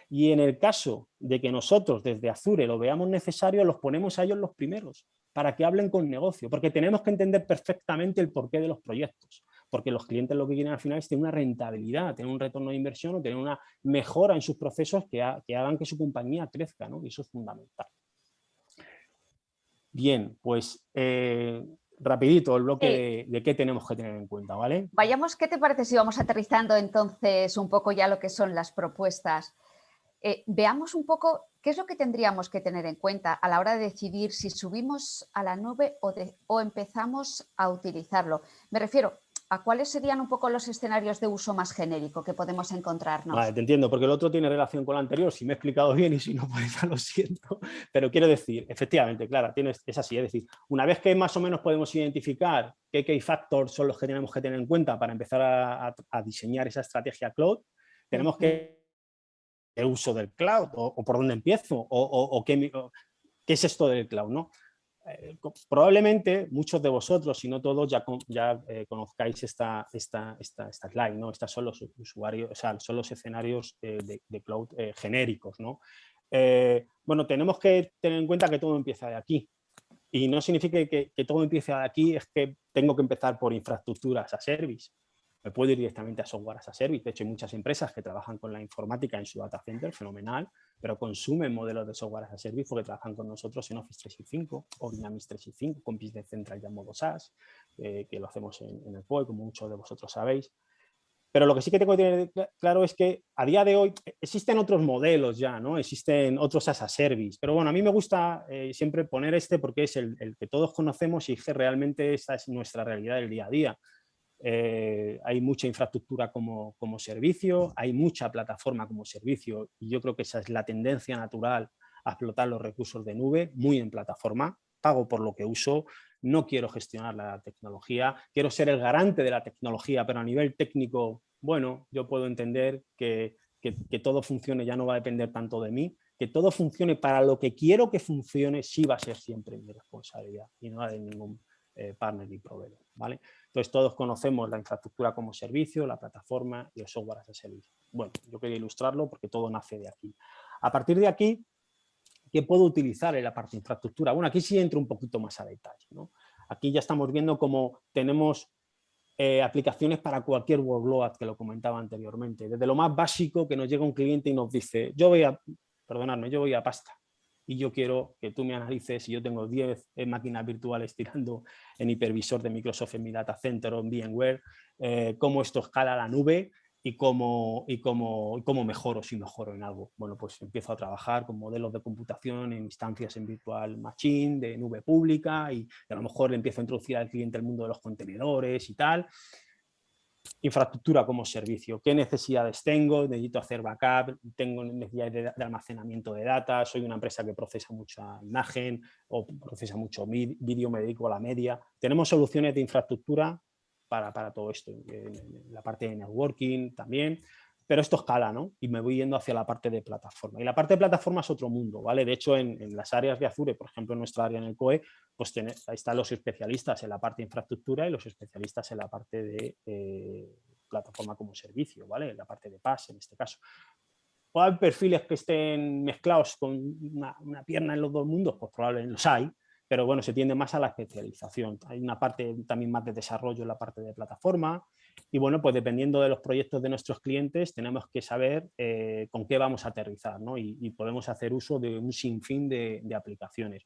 Y en el caso de que nosotros desde Azure lo veamos necesario, los ponemos a ellos los primeros para que hablen con negocio, porque tenemos que entender perfectamente el porqué de los proyectos, porque los clientes lo que quieren al final es tener una rentabilidad, tener un retorno de inversión o tener una mejora en sus procesos que hagan que su compañía crezca, ¿no? Y eso es fundamental. Bien, pues rapidito el bloque de qué tenemos que tener en cuenta, ¿vale? Vayamos, ¿qué te parece si vamos aterrizando entonces un poco ya lo que son las propuestas? Veamos un poco qué es lo que tendríamos que tener en cuenta a la hora de decidir si subimos a la nube o empezamos a utilizarlo. Me refiero a cuáles serían un poco los escenarios de uso más genérico que podemos encontrarnos. Vale, te entiendo, porque el otro tiene relación con el anterior, si me he explicado bien y si no, pues ya lo siento. Pero quiero decir, efectivamente, Clara, es así, es decir, una vez que más o menos podemos identificar qué key factors son los que tenemos que tener en cuenta para empezar a diseñar esa estrategia cloud, tenemos que el uso del cloud o por dónde empiezo o qué es esto del cloud, ¿no? Probablemente muchos de vosotros, si no todos, ya conozcáis esta slide, ¿no? Estos son los usuarios, o sea, son los escenarios de cloud genéricos, ¿no? Bueno, tenemos que tener en cuenta que todo empieza de aquí. Y no significa que todo empiece de aquí, es que tengo que empezar por infraestructuras as a service. Me puedo ir directamente a software as a service. De hecho, hay muchas empresas que trabajan con la informática en su data center, fenomenal, pero consumen modelos de software as a service porque trabajan con nosotros en Office 365 o Dynamics 365 con Business Central ya en modo SaaS, que lo hacemos en el POE, como muchos de vosotros sabéis. Pero lo que sí que tengo que tener claro es que a día de hoy existen otros modelos ya, ¿no? Existen otros as a service. Pero bueno, a mí me gusta siempre poner este porque es el que todos conocemos y que realmente esa es nuestra realidad del día a día. Hay mucha infraestructura como servicio, hay mucha plataforma como servicio y yo creo que esa es la tendencia natural a explotar los recursos de nube, muy en plataforma. Pago por lo que uso, no quiero gestionar la tecnología, quiero ser el garante de la tecnología, pero a nivel técnico, bueno, yo puedo entender que todo funcione ya no va a depender tanto de mí, que todo funcione para lo que quiero que funcione sí va a ser siempre mi responsabilidad y no la de ningún partner ni proveedor, ¿vale? Entonces todos conocemos la infraestructura como servicio, la plataforma y el software as a service. Bueno, yo quería ilustrarlo porque todo nace de aquí. A partir de aquí, ¿qué puedo utilizar en la parte de infraestructura? Bueno, aquí sí entro un poquito más a detalle, ¿no? Aquí ya estamos viendo cómo tenemos aplicaciones para cualquier workload que lo comentaba anteriormente. Desde lo más básico que nos llega un cliente y nos dice, yo voy a pasta y yo quiero que tú me analices si yo tengo 10 máquinas virtuales tirando en hipervisor de Microsoft en mi data center o en VMware, cómo esto escala a la nube y cómo mejoro, si mejoro en algo. Bueno, pues empiezo a trabajar con modelos de computación en instancias en virtual machine, de nube pública, y a lo mejor le empiezo a introducir al cliente el mundo de los contenedores y tal. Infraestructura como servicio. ¿Qué necesidades tengo? Necesito hacer backup, tengo necesidades de almacenamiento de datos, soy una empresa que procesa mucha imagen o procesa mucho vídeo, me dedico a la media. Tenemos soluciones de infraestructura para todo esto, la parte de networking también, pero esto escala, ¿no? Y me voy yendo hacia la parte de plataforma. Y la parte de plataforma es otro mundo, ¿vale? De hecho, en las áreas de Azure, por ejemplo, en nuestra área en el COE, pues ahí están los especialistas en la parte de infraestructura y los especialistas en la parte de plataforma como servicio, ¿vale? En la parte de PaaS, en este caso. ¿O hay perfiles que estén mezclados con una pierna en los dos mundos? Pues probablemente los hay, pero bueno, se tiende más a la especialización. Hay una parte también más de desarrollo en la parte de plataforma y bueno, pues dependiendo de los proyectos de nuestros clientes tenemos que saber con qué vamos a aterrizar, ¿no? Y podemos hacer uso de un sinfín de aplicaciones.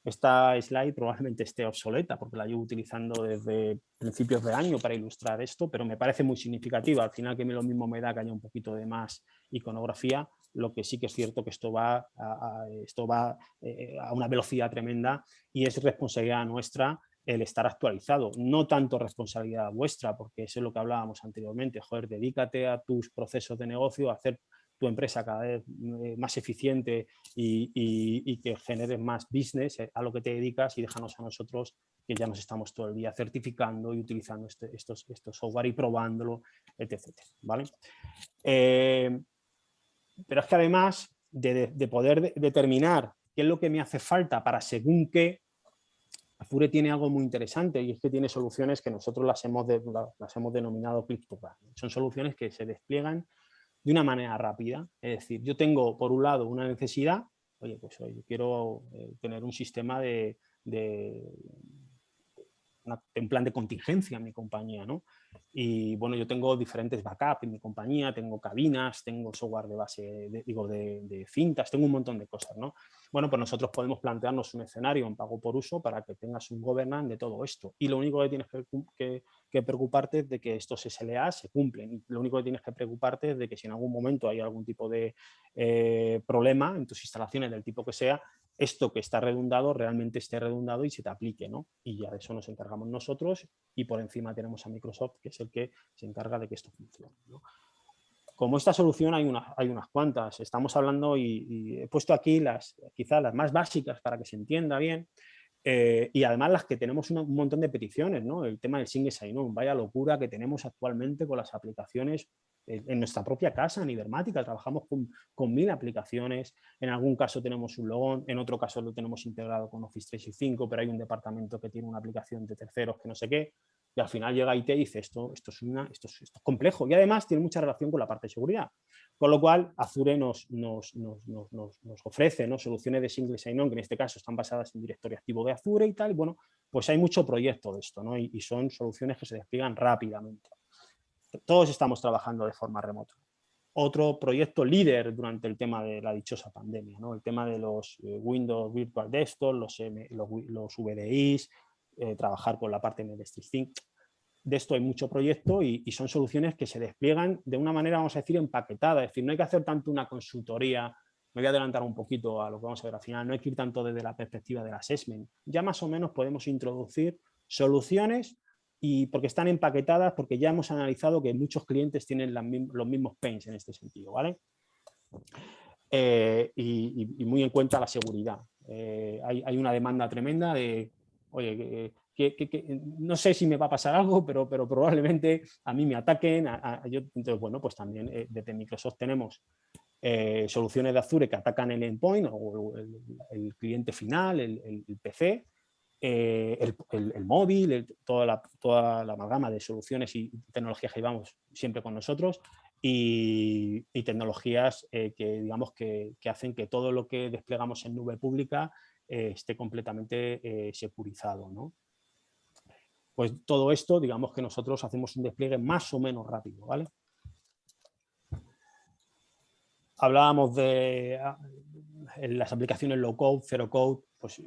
Esta slide probablemente esté obsoleta porque la llevo utilizando desde principios de año para ilustrar esto, pero me parece muy significativa. Al final que lo mismo me da que haya un poquito de más iconografía, lo que sí que es cierto que esto va a una velocidad tremenda y es responsabilidad nuestra el estar actualizado, no tanto responsabilidad vuestra, porque eso es lo que hablábamos anteriormente. Joder, dedícate a tus procesos de negocio, a hacer tu empresa cada vez más eficiente y que generes más business a lo que te dedicas y déjanos a nosotros que ya nos estamos todo el día certificando y utilizando estos software y probándolo, etc. ¿Vale? Pero es que además de poder determinar qué es lo que me hace falta para según qué, Azure tiene algo muy interesante y es que tiene soluciones que nosotros las hemos denominado click to run. Son soluciones que se despliegan de una manera rápida. Es decir, yo tengo por un lado una necesidad, oye, pues yo quiero tener un sistema de un plan de contingencia en mi compañía, ¿no? Y bueno, yo tengo diferentes backups en mi compañía, tengo cabinas, tengo software de base, de cintas, tengo un montón de cosas, ¿no? Bueno, pues nosotros podemos plantearnos un escenario en pago por uso para que tengas un governance de todo esto. Y lo único que tienes que preocuparte es de que estos SLA se cumplen. Y lo único que tienes que preocuparte es de que si en algún momento hay algún tipo de problema en tus instalaciones del tipo que sea, esto que está redundado realmente esté redundado y se te aplique, ¿no? Y ya de eso nos encargamos nosotros y por encima tenemos a Microsoft, que es el que se encarga de que esto funcione, ¿no? Como esta solución hay unas cuantas. Estamos hablando y he puesto aquí quizás las más básicas para que se entienda bien. Y además las que tenemos un montón de peticiones, ¿no? El tema del single sign-on, vaya locura que tenemos actualmente con las aplicaciones en nuestra propia casa, en Ibermática, trabajamos con 1000 aplicaciones, en algún caso tenemos un logón, en otro caso lo tenemos integrado con Office 365, pero hay un departamento que tiene una aplicación de terceros que no sé qué, y al final llega IT y dice esto es complejo y además tiene mucha relación con la parte de seguridad. Con lo cual, Azure nos ofrece, ¿no?, soluciones de single sign-on, que en este caso están basadas en directorio activo de Azure y tal. Y bueno, pues hay mucho proyecto de esto, ¿no? Y son soluciones que se despliegan rápidamente. Todos estamos trabajando de forma remota. otro proyecto líder durante el tema de la dichosa pandemia, ¿no? El tema de los Windows Virtual Desktop, los VDIs, trabajar con la parte de MStream. De esto hay mucho proyecto y son soluciones que se despliegan de una manera, vamos a decir, empaquetada. Es decir, no hay que hacer tanto una consultoría. Me voy a adelantar un poquito a lo que vamos a ver al final. No hay que ir tanto desde la perspectiva del assessment. Ya más o menos podemos introducir soluciones y porque están empaquetadas, porque ya hemos analizado que muchos clientes tienen los mismos pains en este sentido, ¿vale? Y muy en cuenta la seguridad. Hay una demanda tremenda de, oye, no sé si me va a pasar algo, pero probablemente a mí me ataquen. Entonces, bueno, pues también desde Microsoft tenemos soluciones de Azure que atacan el endpoint o el cliente final, el PC, el móvil, toda la amalgama de soluciones y tecnologías que llevamos siempre con nosotros y tecnologías que, digamos, que hacen que todo lo que desplegamos en nube pública esté completamente securizado, ¿no? Pues todo esto, digamos que nosotros hacemos un despliegue más o menos rápido, ¿vale? Hablábamos de las aplicaciones low code, zero code, pues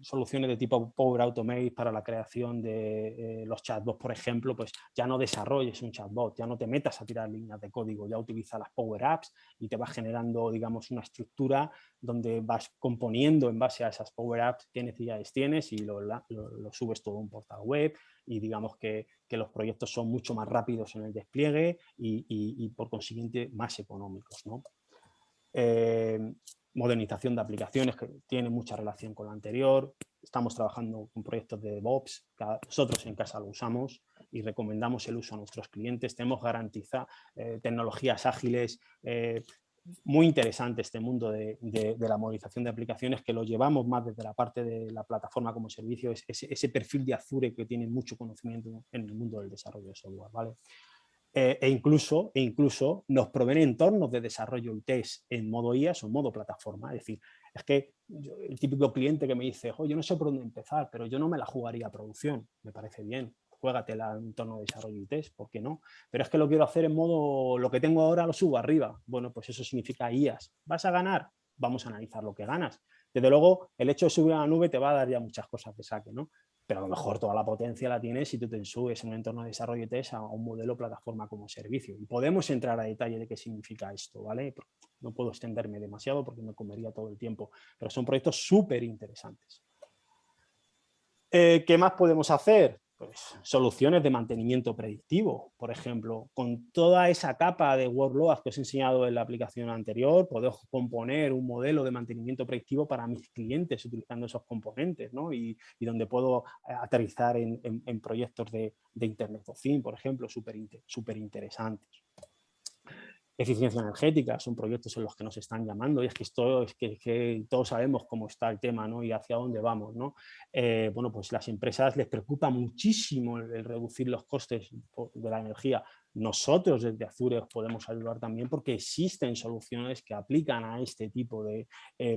soluciones de tipo Power Automate para la creación de los chatbots, por ejemplo, pues ya no desarrolles un chatbot, ya no te metas a tirar líneas de código, ya utiliza las Power Apps y te vas generando, digamos, una estructura donde vas componiendo en base a esas Power Apps qué necesidades tienes y lo subes todo a un portal web y digamos que los proyectos son mucho más rápidos en el despliegue y por consiguiente más económicos, ¿no? Modernización de aplicaciones que tiene mucha relación con la anterior. Estamos trabajando con proyectos de DevOps, nosotros en casa lo usamos y recomendamos el uso a nuestros clientes. Tenemos garantizar tecnologías ágiles, muy interesante este mundo de la modernización de aplicaciones que lo llevamos más desde la parte de la plataforma como servicio, ese perfil de Azure que tiene mucho conocimiento en el mundo del desarrollo de software, ¿vale? E incluso nos proveen entornos de desarrollo y test en modo IaaS o en modo plataforma. Es decir, es que el típico cliente que me dice, yo no sé por dónde empezar, pero yo no me la jugaría a producción. Me parece bien, juégatela en entorno de desarrollo y test, ¿por qué no? Pero es que lo quiero hacer en modo, lo que tengo ahora lo subo arriba. Bueno, pues eso significa IaaS. ¿Vas a ganar? Vamos a analizar lo que ganas. Desde luego, el hecho de subir a la nube te va a dar ya muchas cosas de saque, ¿no? Pero a lo mejor toda la potencia la tienes si tú te subes en un entorno de desarrollo de test a un modelo plataforma como servicio. Y podemos entrar a detalle de qué significa esto, ¿vale? No puedo extenderme demasiado porque me comería todo el tiempo, pero son proyectos súper interesantes. ¿Qué más podemos hacer? Pues soluciones de mantenimiento predictivo, por ejemplo, con toda esa capa de workloads que os he enseñado en la aplicación anterior, puedo componer un modelo de mantenimiento predictivo para mis clientes utilizando esos componentes, ¿no? Y donde puedo aterrizar en proyectos de Internet of Things, por ejemplo, súper interesantes. Eficiencia energética, son proyectos en los que nos están llamando y es que todos sabemos cómo está el tema, ¿no? Y hacia dónde vamos, ¿no? Bueno, pues las empresas les preocupa muchísimo el reducir los costes de la energía. Nosotros desde Azure os podemos ayudar también porque existen soluciones que aplican a este tipo de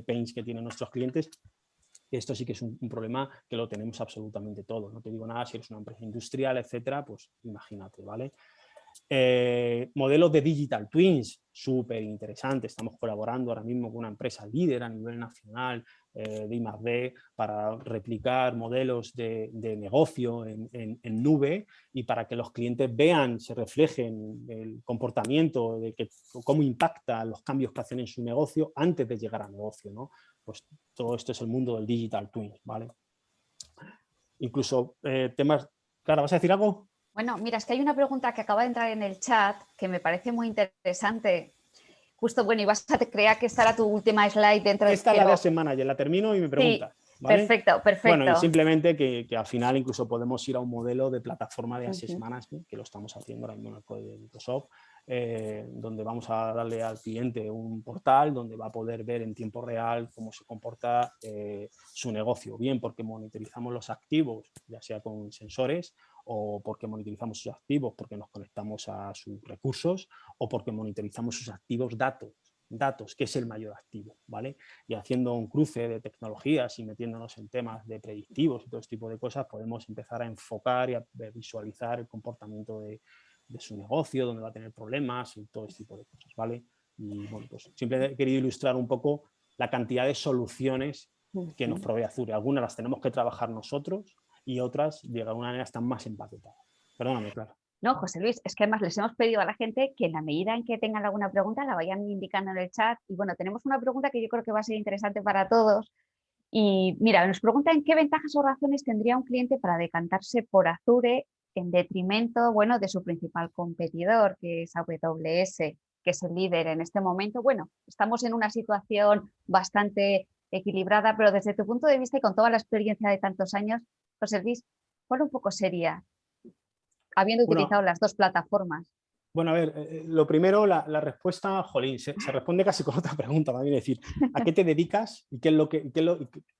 pains que tienen nuestros clientes. Esto sí que es un problema que lo tenemos absolutamente todo. No te digo nada si eres una empresa industrial, etcétera, pues imagínate, ¿vale? Modelos de Digital Twins, súper interesante. Estamos colaborando ahora mismo con una empresa líder a nivel nacional de I+D para replicar modelos de negocio en nube y para que los clientes vean, se reflejen el comportamiento, cómo impacta los cambios que hacen en su negocio antes de llegar al negocio, ¿no? Pues todo esto es el mundo del Digital Twins, ¿vale? Incluso temas... Clara, ¿vas a decir algo? Bueno, mira, es que hay una pregunta que acaba de entrar en el chat que me parece muy interesante. Justo, bueno, creía que esta era tu última slide dentro de... Esta es la de Asset Manager, la termino y me preguntas. Sí, ¿vale? perfecto. Bueno, y simplemente que al final incluso podemos ir a un modelo de plataforma de Asset Management, que lo estamos haciendo ahora mismo en el código de Microsoft, donde vamos a darle al cliente un portal donde va a poder ver en tiempo real cómo se comporta su negocio, bien porque monitorizamos los activos, ya sea con sensores, o porque monitorizamos sus activos porque nos conectamos a sus recursos, o porque monitorizamos sus activos datos, que es el mayor activo, ¿vale? Y haciendo un cruce de tecnologías y metiéndonos en temas de predictivos y todo este tipo de cosas, podemos empezar a enfocar y a visualizar el comportamiento de de su negocio, dónde va a tener problemas y todo este tipo de cosas, ¿vale? Y bueno, pues siempre he querido ilustrar un poco la cantidad de soluciones que nos provee Azure. Algunas las tenemos que trabajar nosotros y otras, de alguna manera, están más empaquetadas. Perdóname, claro. No, José Luis, es que además les hemos pedido a la gente que en la medida en que tengan alguna pregunta la vayan indicando en el chat. Y bueno, tenemos una pregunta que yo creo que va a ser interesante para todos. Y mira, nos preguntan qué ventajas o razones tendría un cliente para decantarse por Azure en detrimento, bueno, de su principal competidor, que es AWS, que es el líder en este momento. Bueno, estamos en una situación bastante equilibrada, pero desde tu punto de vista y con toda la experiencia de tantos años, José Luis, ¿cuál un poco sería, habiendo utilizado Bueno, las dos plataformas? Bueno, a ver, lo primero, la respuesta, jolín, se responde casi con otra pregunta, también, es decir, ¿a qué te dedicas y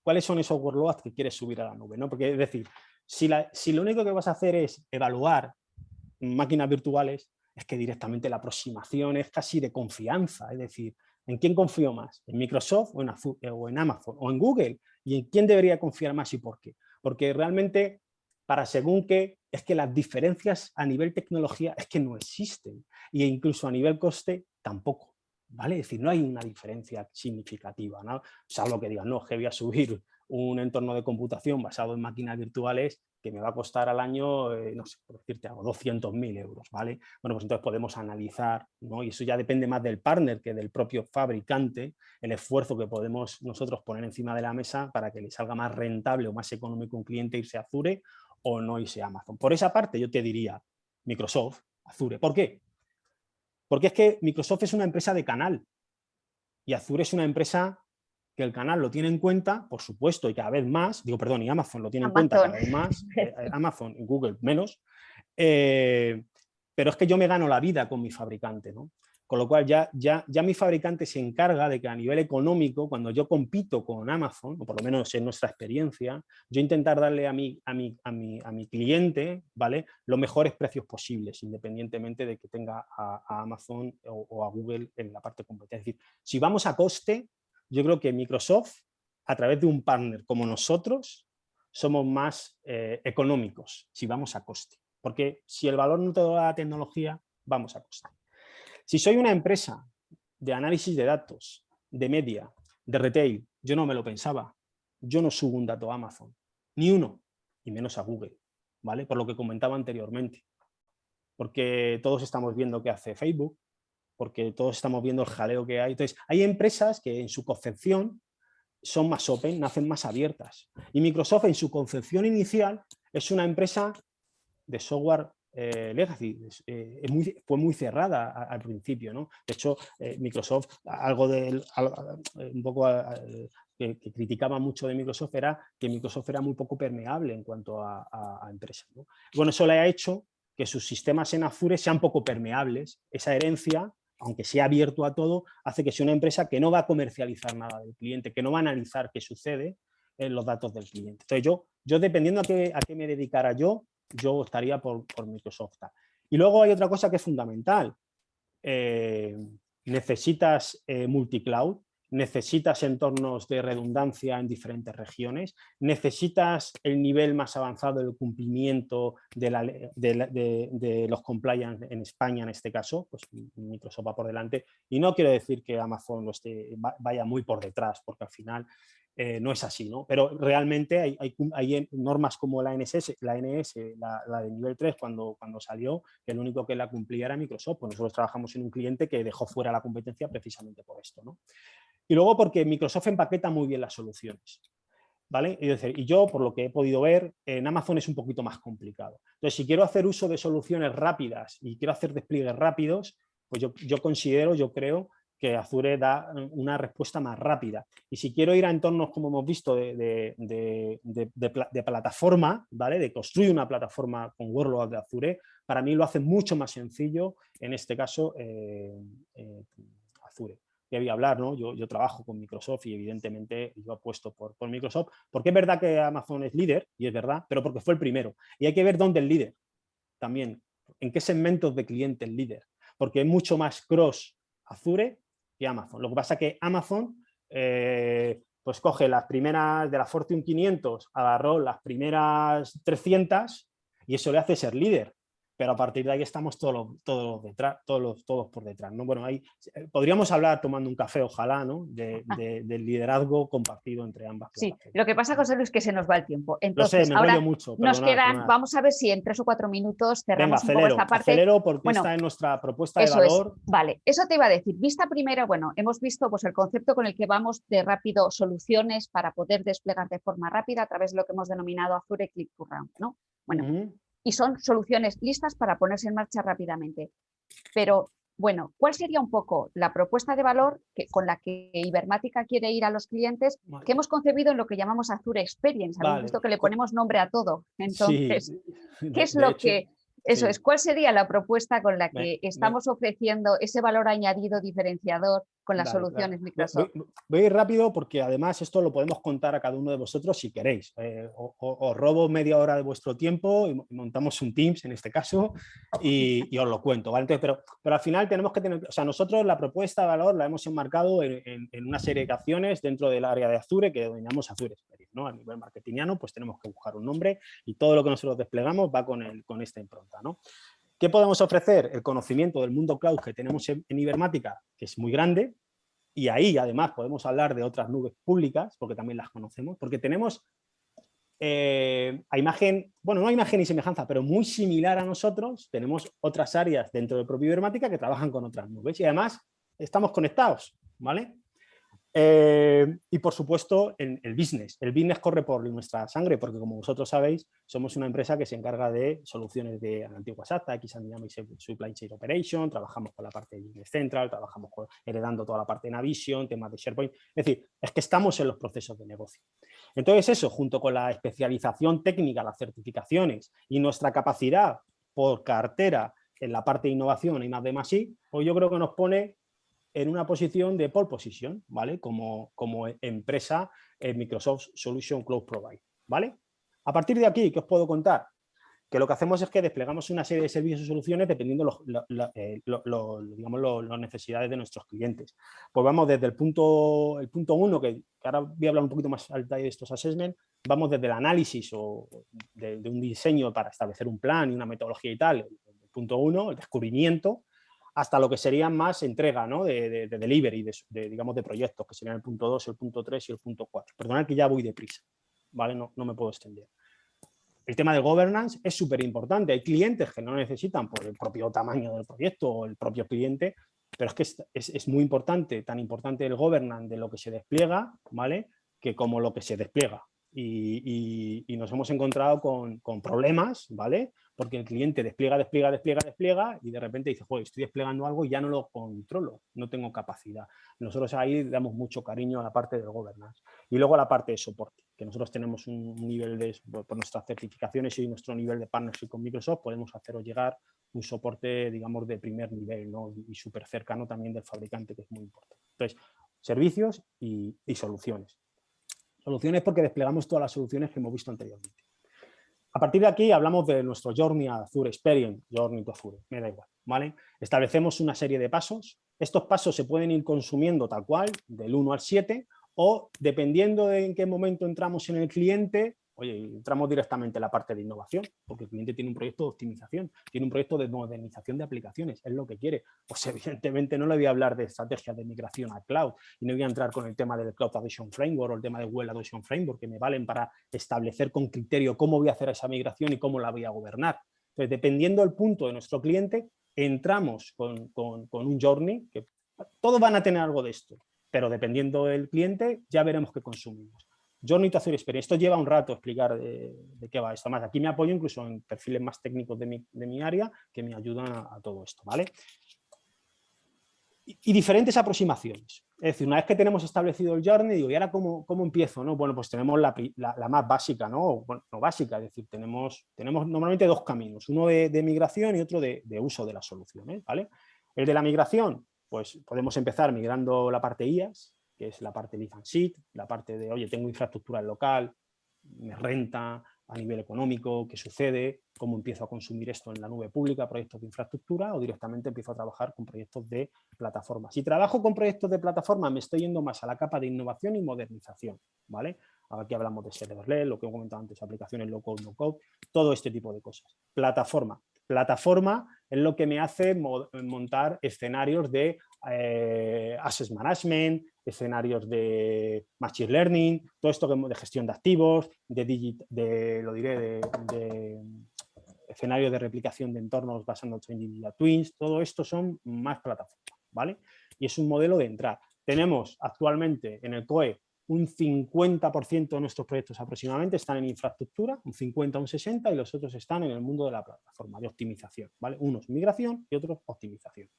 cuáles son esos workloads que quieres subir a la nube? ¿No? Porque es decir, si lo único que vas a hacer es evaluar máquinas virtuales, es que directamente la aproximación es casi de confianza, es decir, ¿en quién confío más? ¿En Microsoft o en Amazon o en Google? ¿Y en quién debería confiar más y por qué? Porque realmente, para según qué, es que las diferencias a nivel tecnología es que no existen, e incluso a nivel coste tampoco, ¿vale? Es decir, no hay una diferencia significativa, ¿no? Salvo que digan, no, que voy a subir un entorno de computación basado en máquinas virtuales que me va a costar al año, no sé, por decirte algo, 200.000 euros, ¿vale? Bueno, pues entonces podemos analizar, ¿no? Y eso ya depende más del partner que del propio fabricante, el esfuerzo que podemos nosotros poner encima de la mesa para que le salga más rentable o más económico a un cliente irse a Azure o no irse a Amazon. Por esa parte yo te diría Microsoft, Azure. ¿Por qué? Porque es que Microsoft es una empresa de canal y Azure es una empresa que el canal lo tiene en cuenta, por supuesto, y cada vez más, y Amazon lo tiene en cuenta Amazon. cada vez más, Amazon y Google menos, pero es que yo me gano la vida con mi fabricante, ¿no? Con lo cual ya mi fabricante se encarga de que a nivel económico, cuando yo compito con Amazon, o por lo menos en nuestra experiencia, yo intentar darle a mi cliente, ¿vale?, los mejores precios posibles, independientemente de que tenga a Amazon o a Google en la parte competencia. Es decir, si vamos a coste, yo creo que Microsoft, a través de un partner como nosotros, somos más económicos si vamos a coste. Porque si el valor no te da la tecnología, vamos a coste. Si soy una empresa de análisis de datos, de media, de retail, yo no me lo pensaba. Yo no subo un dato a Amazon, ni uno, y menos a Google, ¿vale? Por lo que comentaba anteriormente. Porque todos estamos viendo qué hace Facebook, porque todos estamos viendo el jaleo que hay. Entonces, hay empresas que en su concepción son más open, nacen más abiertas. Y Microsoft en su concepción inicial es una empresa de software legacy, fue muy cerrada al principio, ¿no? De hecho, Microsoft, un poco que criticaba mucho de Microsoft era que Microsoft era muy poco permeable en cuanto a empresas, ¿no? Bueno, eso le ha hecho que sus sistemas en Azure sean poco permeables. Esa herencia, aunque sea abierto a todo, hace que sea una empresa que no va a comercializar nada del cliente, que no va a analizar qué sucede en los datos del cliente. Entonces, yo dependiendo a qué me dedicara yo estaría por Microsoft. Y luego hay otra cosa que es fundamental. Necesitas multicloud, necesitas entornos de redundancia en diferentes regiones, necesitas el nivel más avanzado del cumplimiento de los compliance en España, en este caso, pues Microsoft va por delante. Y no quiero decir que Amazon vaya muy por detrás, porque al final no es así, ¿no? Pero realmente hay normas como la NS, la de nivel 3, cuando salió, que el único que la cumplía era Microsoft. Pues nosotros trabajamos en un cliente que dejó fuera la competencia precisamente por esto, ¿no? Y luego porque Microsoft empaqueta muy bien las soluciones, ¿vale? Y yo, por lo que he podido ver, en Amazon es un poquito más complicado. Entonces, si quiero hacer uso de soluciones rápidas y quiero hacer despliegues rápidos, pues yo creo que Azure da una respuesta más rápida. Y si quiero ir a entornos, como hemos visto, de plataforma, ¿vale?, de construir una plataforma con workloads de Azure, para mí lo hace mucho más sencillo, en este caso, Azure. Que voy a hablar, ¿no? Yo trabajo con Microsoft y evidentemente yo apuesto por Microsoft, porque es verdad que Amazon es líder, y es verdad, pero porque fue el primero. Y hay que ver dónde es líder también, en qué segmentos de cliente es líder, porque es mucho más cross Azure que Amazon. Lo que pasa es que Amazon pues coge las primeras de la Fortune 500, agarró las primeras 300 y eso le hace ser líder. pero a partir de ahí estamos todos detrás, todos por detrás, ¿no? Bueno, ahí podríamos hablar tomando un café, ojalá, ¿no? Del liderazgo compartido entre ambas Sí, plataformas. lo que pasa, José Luis, es que se nos va el tiempo. Lo sé, Entonces, me enrollo ahora mucho, nos perdonad, quedan, perdonad. vamos a ver si en 3 o 4 minutos Venga, cerramos un poco esta parte. acelero porque Bueno, esta es nuestra propuesta de eso es, valor. vale, eso te iba a decir. Vista primero, bueno, hemos visto pues, el concepto con el que vamos de rápido soluciones para poder desplegar de forma rápida a través de lo que hemos denominado Azure Click to Run, ¿no? Bueno, y son soluciones listas para ponerse en marcha rápidamente. Pero, bueno, ¿cuál sería un poco la propuesta de valor con la que Ibermática quiere ir a los clientes que hemos concebido en lo que llamamos Azure Experience? Habéis visto que le ponemos nombre a todo. Entonces, sí, ¿qué es de lo hecho, que... Eso sí. es, ¿cuál sería la propuesta con la que estamos ofreciendo ese valor añadido diferenciador con las soluciones Microsoft? Voy a ir rápido porque además esto lo podemos contar a cada uno de vosotros si queréis. Os robo media hora de vuestro tiempo y montamos un Teams en este caso y os lo cuento, ¿vale? Entonces, pero al final tenemos que tener, o sea, nosotros la propuesta de valor la hemos enmarcado en una serie de acciones dentro del área de Azure que denominamos Azure Experience, ¿no? A nivel marketingiano, pues tenemos que buscar un nombre y todo lo que nosotros desplegamos va con esta impronta, ¿no? ¿Qué podemos ofrecer? El conocimiento del mundo cloud que tenemos en Ibermática, que es muy grande, y ahí además podemos hablar de otras nubes públicas, porque también las conocemos, porque tenemos a imagen, bueno, no a imagen y semejanza, pero muy similar a nosotros, tenemos otras áreas dentro del propio Ibermática que trabajan con otras nubes y además estamos conectados, ¿vale? Y por supuesto el business corre por nuestra sangre porque como vosotros sabéis somos una empresa que se encarga de soluciones de antigua SAP, X&Dynamics Supply Chain Operation, trabajamos con la parte de Business Central, trabajamos heredando toda la parte de Navision, temas de SharePoint, es decir, es que estamos en los procesos de negocio. Entonces eso, junto con la especialización técnica, las certificaciones y nuestra capacidad por cartera en la parte de innovación y más de más I, pues yo creo que nos pone en una posición de pole position, ¿vale? Como empresa Microsoft Solution Cloud Provider, ¿vale? A partir de aquí, ¿qué os puedo contar? Que lo que hacemos es que desplegamos una serie de servicios y soluciones dependiendo digamos, las necesidades de nuestros clientes. Pues vamos desde el punto 1, que ahora voy a hablar un poquito más al detalle de estos assessments, vamos desde el análisis o de un diseño para establecer un plan y una metodología y tal, el punto 1, el descubrimiento, hasta lo que sería más entrega, ¿no? de delivery, digamos, de proyectos, que serían el punto 2, el punto 3 y el punto 4. Perdonad que ya voy deprisa, ¿vale? No me puedo extender. El tema de governance es súper importante. Hay clientes que no necesitan por el propio tamaño del proyecto o el propio cliente, pero es que es muy importante, tan importante el governance de lo que se despliega, ¿vale? Que como lo que se despliega. Y nos hemos encontrado con problemas, ¿vale? Porque el cliente despliega y de repente dice, joder, estoy desplegando algo y ya no lo controlo, no tengo capacidad. Nosotros ahí damos mucho cariño a la parte del governance. Y luego a la parte de soporte, que nosotros tenemos un nivel por nuestras certificaciones y nuestro nivel de partnership con Microsoft, podemos haceros llegar un soporte, digamos, de primer nivel, ¿no? Y súper cercano también del fabricante, que es muy importante. Entonces, servicios y soluciones. Soluciones porque desplegamos todas las soluciones que hemos visto anteriormente. A partir de aquí hablamos de nuestro Journey a Azure Experience, Journey to Azure, me da igual, ¿vale? Establecemos una serie de pasos. Estos pasos se pueden ir consumiendo tal cual, del 1 al 7, o dependiendo de en qué momento entramos en el cliente, oye, entramos directamente en la parte de innovación, porque el cliente tiene un proyecto de optimización, tiene un proyecto de modernización de aplicaciones, es lo que quiere. Pues evidentemente no le voy a hablar de estrategias de migración a cloud y no voy a entrar con el tema del Cloud Adoption Framework o el tema del Well Adoption Framework, que me valen para establecer con criterio cómo voy a hacer esa migración y cómo la voy a gobernar. Entonces, dependiendo del punto de nuestro cliente, entramos con un journey, que todos van a tener algo de esto, pero dependiendo del cliente ya veremos qué consumimos. Journey to Azure Experience. Esto lleva un rato explicar de qué va esto. Más, aquí me apoyo incluso en perfiles más técnicos de mi área que me ayudan a todo esto, ¿vale? Y diferentes aproximaciones. Es decir, una vez que tenemos establecido el journey, digo, ¿y ahora cómo empiezo? ¿No? Bueno, pues tenemos la más básica, ¿no? Bueno, no básica, es decir, tenemos normalmente dos caminos, uno de migración y otro de uso de las soluciones, ¿vale? El de la migración, pues podemos empezar migrando la parte IaaS, que es la parte lift and shift, la parte de, oye, tengo infraestructura local, me renta a nivel económico, qué sucede, cómo empiezo a consumir esto en la nube pública, proyectos de infraestructura, o directamente empiezo a trabajar con proyectos de plataforma. Si trabajo con proyectos de plataforma, me estoy yendo más a la capa de innovación y modernización, ¿vale? Aquí hablamos de serverless, lo que he comentado antes, aplicaciones low code, no code, todo este tipo de cosas. Plataforma. plataforma es lo que me hace montar escenarios de Asset Management, escenarios de Machine Learning, todo esto de gestión de activos, de escenarios de replicación de entornos basándose en Digital Twins, todo esto son más plataformas, ¿vale? Y es un modelo de entrar. Tenemos actualmente en el COE un 50% de nuestros proyectos aproximadamente están en infraestructura, un 50, un 60, y los otros están en el mundo de la plataforma, de optimización, ¿vale? Unos migración y otros optimización.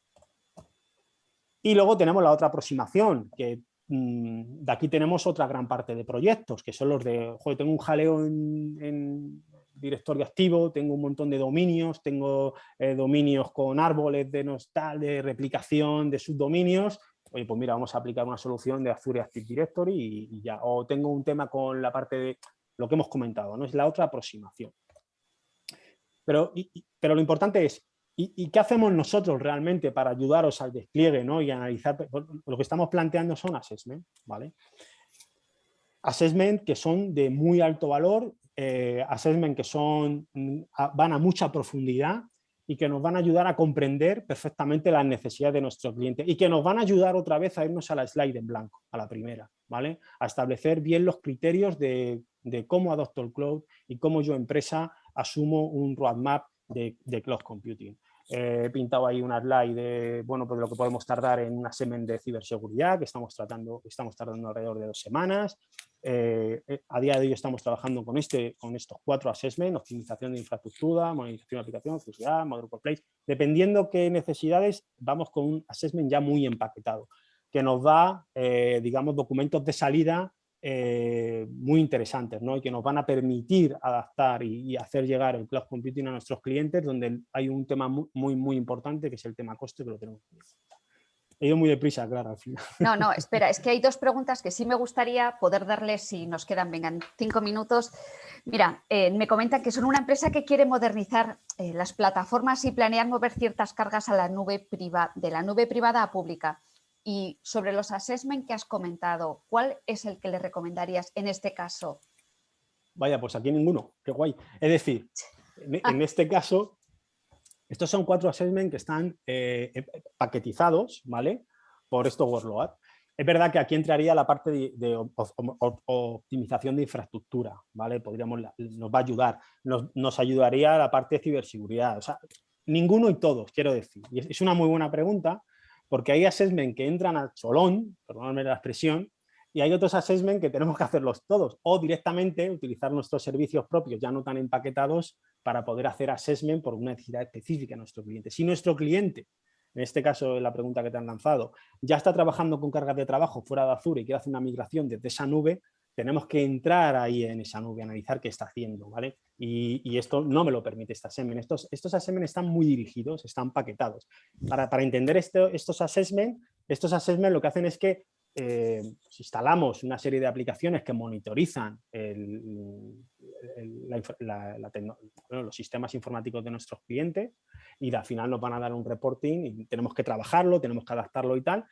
Y luego tenemos la otra aproximación, que de aquí tenemos otra gran parte de proyectos, que son los de, joder, tengo un jaleo en directorio activo, tengo un montón de dominios, tengo dominios con árboles de replicación de subdominios. Oye, pues mira, vamos a aplicar una solución de Azure Active Directory y ya. O tengo un tema con la parte de lo que hemos comentado, ¿no? Es la otra aproximación. Pero lo importante es, ¿y qué hacemos nosotros realmente para ayudaros al despliegue, ¿no? Y analizar? Lo que estamos planteando son assessment, ¿vale? Assessment que son de muy alto valor, assessment que van a mucha profundidad y que nos van a ayudar a comprender perfectamente las necesidades de nuestro cliente y que nos van a ayudar otra vez a irnos a la slide en blanco, a la primera, ¿vale? A establecer bien los criterios de cómo adopto el cloud y cómo yo, empresa, asumo un roadmap de cloud computing. He pintado ahí una slide de, bueno, pues lo que podemos tardar en un assessment de ciberseguridad, que estamos tardando alrededor de 2 semanas. A día de hoy estamos trabajando con estos 4 assessments: optimización de infraestructura, monitorización de aplicación, seguridad, model workplace. Dependiendo qué necesidades, vamos con un assessment ya muy empaquetado, que nos da, digamos, documentos de salida muy interesantes, ¿no? Y que nos van a permitir adaptar y hacer llegar el cloud computing a nuestros clientes, donde hay un tema muy importante, que es el tema coste, que lo tenemos que ver. He ido muy deprisa, claro, al final. No, espera, es que hay 2 preguntas que sí me gustaría poder darles, si nos quedan, vengan, 5 minutos. Mira, me comentan que son una empresa que quiere modernizar las plataformas y planear mover ciertas cargas a la nube de la nube privada a pública. Y sobre los assessment que has comentado, ¿cuál es el que le recomendarías en este caso? Vaya, pues aquí ninguno, qué guay. Es decir, en este caso, estos son 4 assessments que están paquetizados, ¿vale? Por estos workload. Es verdad que aquí entraría la parte de optimización de infraestructura, ¿vale? Nos va a ayudar. Nos ayudaría la parte de ciberseguridad. O sea, ninguno y todos, quiero decir. Y es una muy buena pregunta, porque hay assessment que entran al cholón, perdóname la expresión, y hay otros assessment que tenemos que hacerlos todos, o directamente utilizar nuestros servicios propios ya no tan empaquetados para poder hacer assessment por una necesidad específica de nuestro cliente. Si nuestro cliente, en este caso la pregunta que te han lanzado, ya está trabajando con cargas de trabajo fuera de Azure y quiere hacer una migración desde esa nube, tenemos que entrar ahí en esa nube, analizar qué está haciendo, ¿vale? Y esto no me lo permite este assessment. Estos assessment están muy dirigidos, están paquetados. Para entender estos assessment lo que hacen es que instalamos una serie de aplicaciones que monitorizan los sistemas informáticos de nuestros clientes y al final nos van a dar un reporting y tenemos que trabajarlo, tenemos que adaptarlo y tal.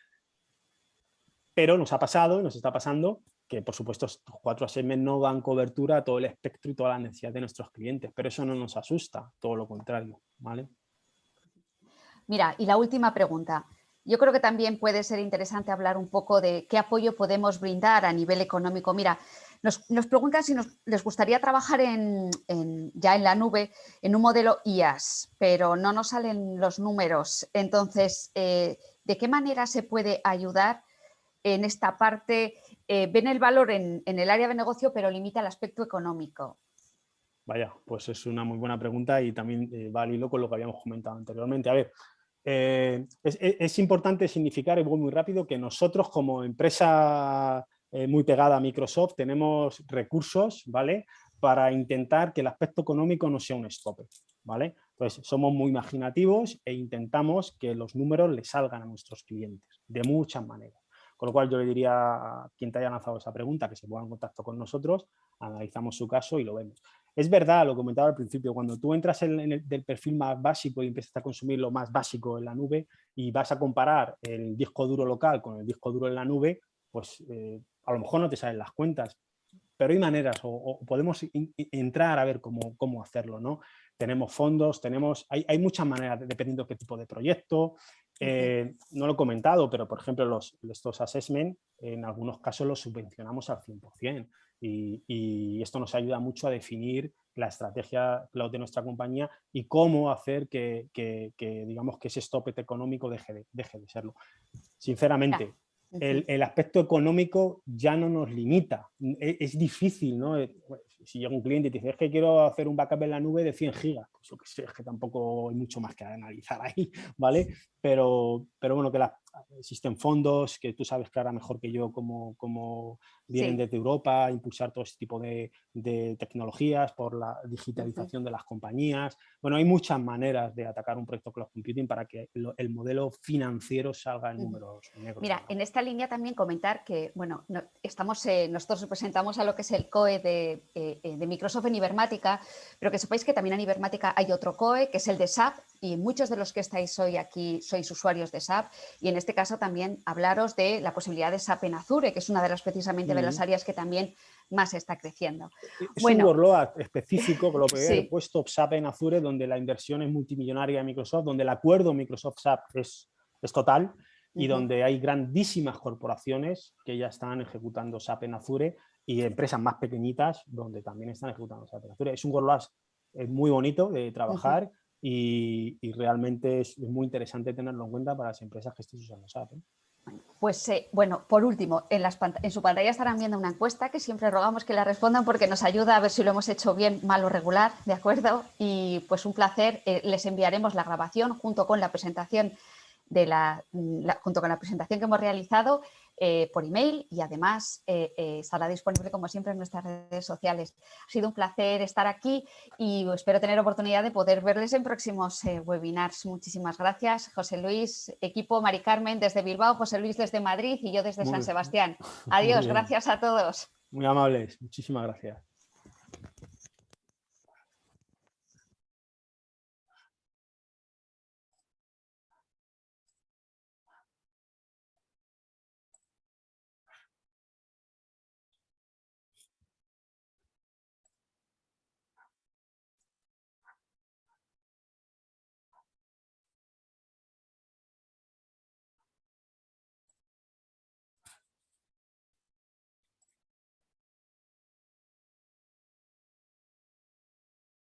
Pero nos ha pasado y nos está pasando que, por supuesto, estos 4 assessments no dan cobertura a todo el espectro y toda la necesidad de nuestros clientes, pero eso no nos asusta, todo lo contrario, ¿vale? Mira, y la última pregunta. Yo creo que también puede ser interesante hablar un poco de qué apoyo podemos brindar a nivel económico. Mira, nos preguntan si les gustaría trabajar ya en la nube en un modelo IaaS, pero no nos salen los números. Entonces, ¿de qué manera se puede ayudar en esta parte? Ven el valor en el área de negocio, pero limita el aspecto económico. Vaya, pues es una muy buena pregunta y también va al hilo con lo que habíamos comentado anteriormente. A ver, es importante significar, y voy muy rápido, que nosotros como empresa muy pegada a Microsoft tenemos recursos, ¿vale?, para intentar que el aspecto económico no sea un stopper, ¿vale? Entonces, somos muy imaginativos e intentamos que los números le salgan a nuestros clientes de muchas maneras. Con lo cual yo le diría a quien te haya lanzado esa pregunta que se ponga en contacto con nosotros, analizamos su caso y lo vemos. Es verdad, lo comentaba al principio, cuando tú entras del perfil más básico y empiezas a consumir lo más básico en la nube y vas a comparar el disco duro local con el disco duro en la nube, pues a lo mejor no te salen las cuentas, pero hay maneras o podemos entrar a ver cómo hacerlo, ¿no? tenemos fondos, hay muchas maneras, dependiendo de qué tipo de proyecto. No lo he comentado, pero por ejemplo estos assessment en algunos casos los subvencionamos al 100%, y esto nos ayuda mucho a definir la estrategia cloud de nuestra compañía y cómo hacer que digamos que ese stopet económico deje de serlo. Sinceramente, el aspecto económico ya no nos limita. Es difícil, ¿no? Si llega un cliente y te dice, es que quiero hacer un backup en la nube de 100 gigas, pues yo que sé, es que tampoco hay mucho más que analizar ahí, ¿vale? Pero bueno, que existen fondos que tú sabes que ahora mejor que yo cómo vienen desde Europa, impulsar todo este tipo de tecnologías por la digitalización de las compañías. Bueno, hay muchas maneras de atacar un proyecto cloud computing para que el modelo financiero salga en números negros. Mira, en esta línea también comentar que, bueno, nosotros representamos a lo que es el COE de Microsoft en Ibermática, pero que sepáis que también en Ibermática hay otro COE, que es el de SAP, y muchos de los que estáis hoy aquí sois usuarios de SAP, y en este caso también hablaros de la posibilidad de SAP en Azure, que es una de las precisamente de las áreas que también más está creciendo. Es un workload específico que lo he puesto SAP en Azure, donde la inversión es multimillonaria de Microsoft, donde el acuerdo Microsoft-SAP es total, y donde hay grandísimas corporaciones que ya están ejecutando SAP en Azure, y empresas más pequeñitas donde también están ejecutando SAP en Azure. Es un workload muy bonito de trabajar, y realmente es muy interesante tenerlo en cuenta para las empresas que estén usando SAP. Pues bueno, por último, en su pantalla estarán viendo una encuesta que siempre rogamos que la respondan porque nos ayuda a ver si lo hemos hecho bien, mal o regular, ¿de acuerdo? Y pues un placer, les enviaremos la grabación junto con la presentación junto con la presentación que hemos realizado por email, y además estará disponible como siempre en nuestras redes sociales. Ha sido un placer estar aquí y espero tener oportunidad de poder verles en próximos webinars. Muchísimas gracias, José Luis, equipo, Mari Carmen desde Bilbao, José Luis desde Madrid y yo desde San Sebastián. Adiós, gracias a todos. Muy amables, muchísimas gracias.